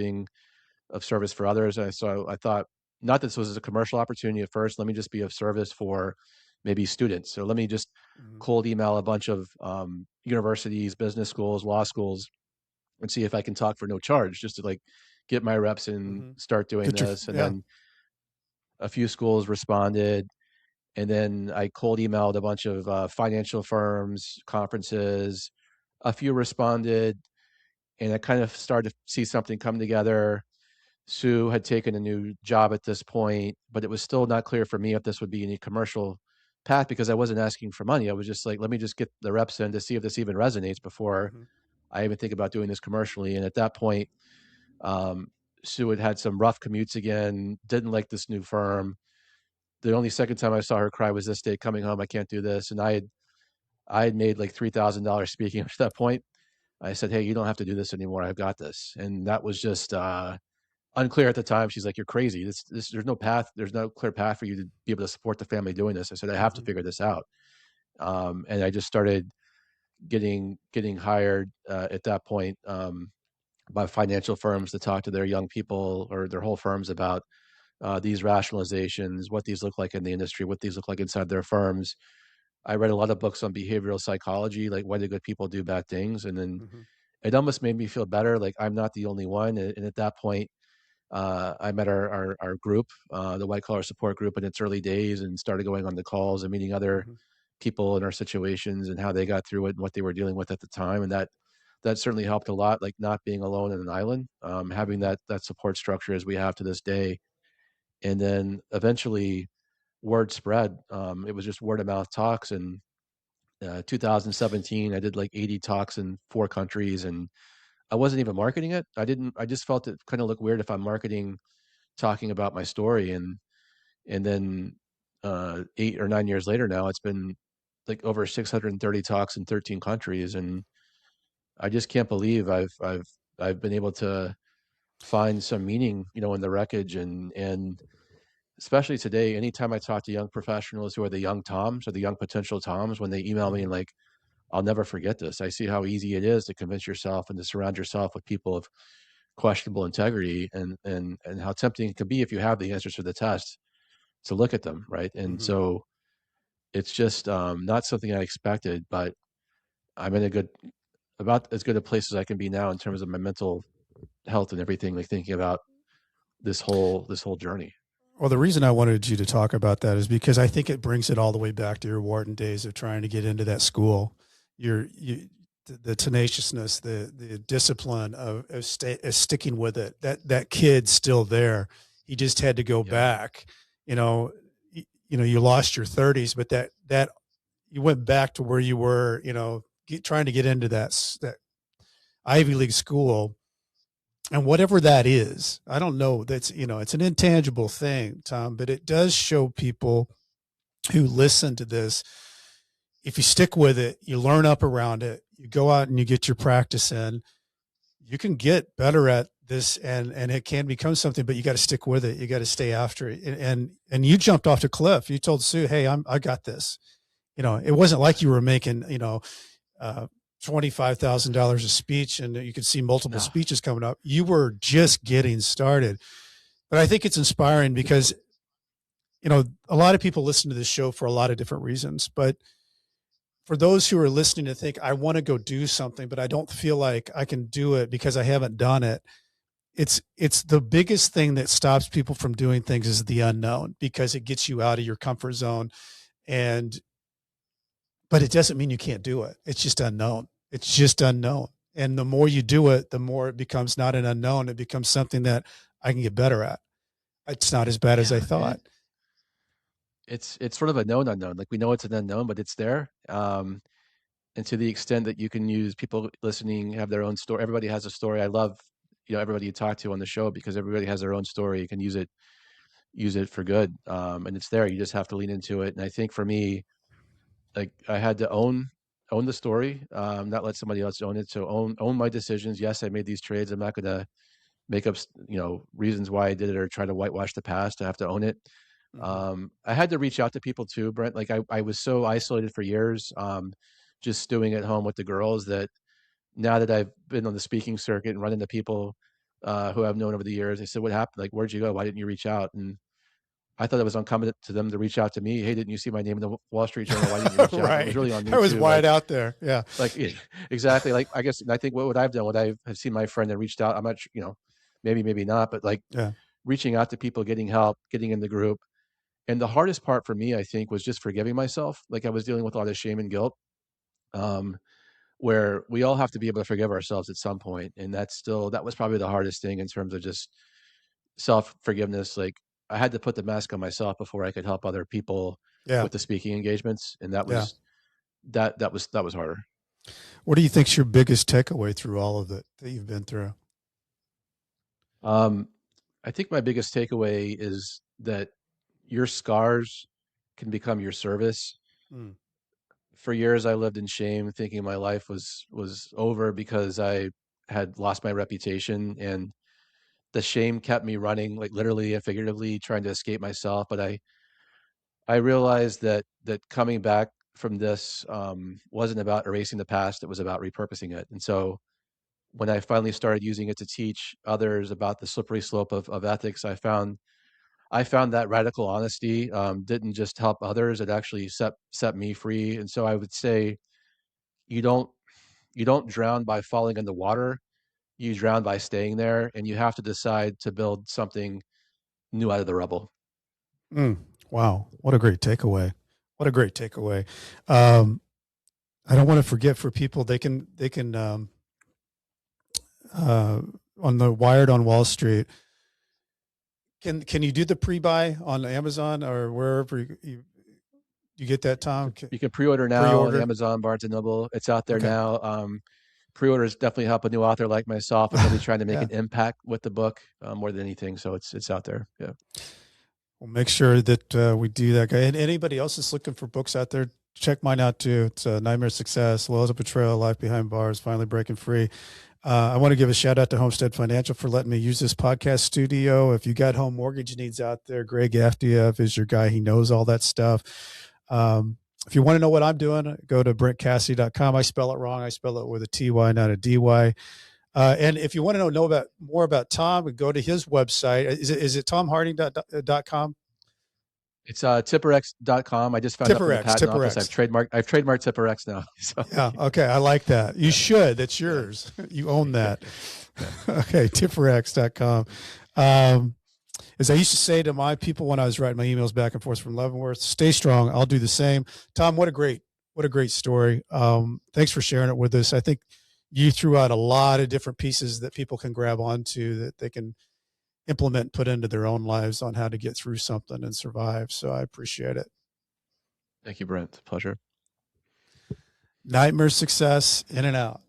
[SPEAKER 2] for others. And so I thought, not that this was a commercial opportunity at first. Let me just be of service for maybe students. So let me just
[SPEAKER 1] Mhm.
[SPEAKER 2] cold email a bunch of universities, business schools, law schools, and see if I can talk for no charge, just to like get my reps and
[SPEAKER 1] Hmm.
[SPEAKER 2] start doing
[SPEAKER 1] Get your,
[SPEAKER 2] this. And
[SPEAKER 1] yeah.
[SPEAKER 2] then a few schools responded, and then I cold emailed a bunch of financial firms, conferences. A few responded, and I kind of started to see something come together. Sue had taken a new job at this point, but it was still not clear for me if this would be any commercial path because I wasn't asking for money. I was just like, let me just get the reps in to see if this even resonates before
[SPEAKER 1] Hmm.
[SPEAKER 2] I even think about doing this commercially. And at that point, um, Sue had had some rough commutes again, didn't like this new firm. The only second time I saw her cry was this day coming home. I can't do this. And I had made like $3,000 speaking up to that point. I said, hey, you don't have to do this anymore. I've got this. And that was just unclear at the time. She's like, you're crazy. There's no path. There's no clear path for you to be able to support the family doing this. I said, I have to
[SPEAKER 1] Hmm.
[SPEAKER 2] figure this out. And I just started getting hired at that point by financial firms to talk to their young people or their whole firms about these rationalizations, what these look like in the industry, what these look like inside their firms. I read a lot of books on behavioral psychology, like why do good people do bad things, and then
[SPEAKER 1] Hmm.
[SPEAKER 2] it almost made me feel better, like I'm not the only one. And at that point, I met our group, the white collar support group, in its early days, and started going on the calls and meeting other
[SPEAKER 1] Hmm.
[SPEAKER 2] people in our situations and how they got through it and what they were dealing with at the time. And that certainly helped a lot, like not being alone in an island, having
[SPEAKER 1] Hmm.
[SPEAKER 2] that support structure as we have to this day. And then eventually, word spread. It was just word of mouth talks, and 2017, I did like 80 talks in 4 countries, and I wasn't even marketing it. I didn't. I just felt it kind of looked weird if I'm marketing, talking about my story, and then 8 or 9 years later, now it's been like over 630 talks in 13 countries, and I just can't believe I've been able to find some meaning, in the wreckage, and especially today, anytime I talk to young professionals who are the young Toms or the young potential Toms, when they email me and
[SPEAKER 1] Hmm.
[SPEAKER 2] like, I'll never forget this. I see how easy it is to convince yourself and to surround yourself with people of questionable integrity, and how tempting it can be if you have the answers for the test to look at them, right? And
[SPEAKER 1] Hmm.
[SPEAKER 2] so it's just not something I expected, but I'm in a good, about as good a place as I can be now in terms of my mental health and everything. Like thinking about this whole journey.
[SPEAKER 1] Well, the reason I wanted you to talk about that is because I think it brings it all the way back to your Wharton days of trying to get into that school. The tenaciousness, the discipline of sticking with it. That kid's still there. He just had to go
[SPEAKER 2] Yeah,
[SPEAKER 1] back. You know, you lost your 30s, but that you went back to where you were. Trying to get into that Ivy League school, and whatever that is, I don't know. It's an intangible thing, Tom, but it does show people who listen to this. If you stick with it, you learn up around it, you go out and you get your practice in, you can get better at this, and it can become something, but you got to stick with it. You got to stay after it. And you jumped off the cliff. You told Sue, hey, I got this. It wasn't like you were making, uh, $25,000 a speech and you could see multiple
[SPEAKER 2] no,
[SPEAKER 1] speeches coming up. You were just getting started. But I think it's inspiring because, a lot of people listen to this show for a lot of different reasons. But for those who are listening to think, I want to go do something, but I don't feel like I can do it because I haven't done it. It's the biggest thing that stops people from doing things is the unknown, because it gets you out of your comfort zone. And but it doesn't mean you can't do it. It's just unknown. It's just unknown. And the more you do it, the more it becomes not an unknown. It becomes something that I can get better at. It's not as bad as I
[SPEAKER 2] yeah, and
[SPEAKER 1] thought.
[SPEAKER 2] it's sort of a known unknown. Like we know it's an unknown, but it's there. And to the extent that you can use, people listening have their own story. Everybody has a story. I love, everybody you talk to on the show, because everybody has their own story. You can use it for good. And it's there. You just have to lean into it. And I think for me, like I had to own the story, not let somebody else own it. So own my decisions. Yes, I made these trades. I'm not gonna make up, reasons why I did it or try to whitewash the past. I have to own it.
[SPEAKER 1] Mm-hmm.
[SPEAKER 2] I had to reach out to people too, Brent. Like I was so isolated for years, just stewing at home with the girls, that now that I've been on the speaking circuit and run into people who I've known over the years, they said, "What happened? Like, where'd you go? Why didn't you reach out?" And I thought it was incumbent to them to reach out to me. Hey, didn't you see my name in the Wall Street Journal? Why didn't you reach out? But it was
[SPEAKER 1] Right.
[SPEAKER 2] really on me
[SPEAKER 1] That was
[SPEAKER 2] too.
[SPEAKER 1] wide out there. Yeah.
[SPEAKER 2] Yeah, exactly. Like, I guess, and I think what I've done, what I have seen my friend that reached out, I'm not, maybe not, but like
[SPEAKER 1] Yeah.
[SPEAKER 2] reaching out to people, getting help, getting in the group. And the hardest part for me, I think, was just forgiving myself. Like, I was dealing with a lot of shame and guilt, um, where we all have to be able to forgive ourselves at some point. And that was probably the hardest thing in terms of just self forgiveness. Like, I had to put the mask on myself before I could help other people
[SPEAKER 1] Yeah.
[SPEAKER 2] with the speaking engagements. And
[SPEAKER 1] Yeah.
[SPEAKER 2] that was harder.
[SPEAKER 1] What do you think's your biggest takeaway through all of it that you've been through?
[SPEAKER 2] Um, I think my biggest takeaway is that your scars can become your service.
[SPEAKER 1] Mm.
[SPEAKER 2] For years, I lived in shame, thinking my life was over because I had lost my reputation, and the shame kept me running, like literally and figuratively, trying to escape myself. But I realized that coming back from this wasn't about erasing the past; it was about repurposing it. And so, when I finally started using it to teach others about the slippery slope of ethics, I found that radical honesty didn't just help others; it actually set me free. And so, I would say you don't you don't drown by falling in the water. You drown by staying there, and you have to decide to build something new out of the rubble.
[SPEAKER 1] Mm. Wow. What a great takeaway. What a great takeaway. Um, I don't want to forget for people, they can, uh, on the Wired on Wall Street, can you do the pre-buy on Amazon or wherever you get that, Tom?
[SPEAKER 2] You can pre-order now on
[SPEAKER 1] Pre-order.
[SPEAKER 2] Amazon, Barnes and Noble. It's out there
[SPEAKER 1] Okay.
[SPEAKER 2] now. Pre-orders definitely help a new author like myself and really trying to make
[SPEAKER 1] Yeah.
[SPEAKER 2] an impact with the book more than anything. So it's out there. Yeah.
[SPEAKER 1] We'll make sure that we do that. And anybody else that's looking for books out there, check mine out too. It's Nightmare Success, Laws of Betrayal, Life Behind Bars, Finally Breaking Free. I want to give a shout out to Homestead Financial for letting me use this podcast studio. If you got home mortgage needs out there, Greg Afdiev is your guy. He knows all that stuff. If you want to know what I'm doing, go to BrentCassidy.com. I spell it wrong. I spell it with a TY, not a DY. And if you want to know more about Tom, go to his website. Is it tomharding.com?
[SPEAKER 2] It's tipperx.com. I just found out from the patent office. I've trademarked TipperX now. So.
[SPEAKER 1] Yeah. Okay. I like that. You should. That's yours. You own that. Okay. Tipperx.com. As I used to say to my people when I was writing my emails back and forth from Leavenworth, stay strong. I'll do the same. Tom, what a great story. Thanks for sharing it with us. I think you threw out a lot of different pieces that people can grab onto that they can implement and put into their own lives on how to get through something and survive. So I appreciate it.
[SPEAKER 2] Thank you, Brent. Pleasure.
[SPEAKER 1] Nightmare Success, in and out.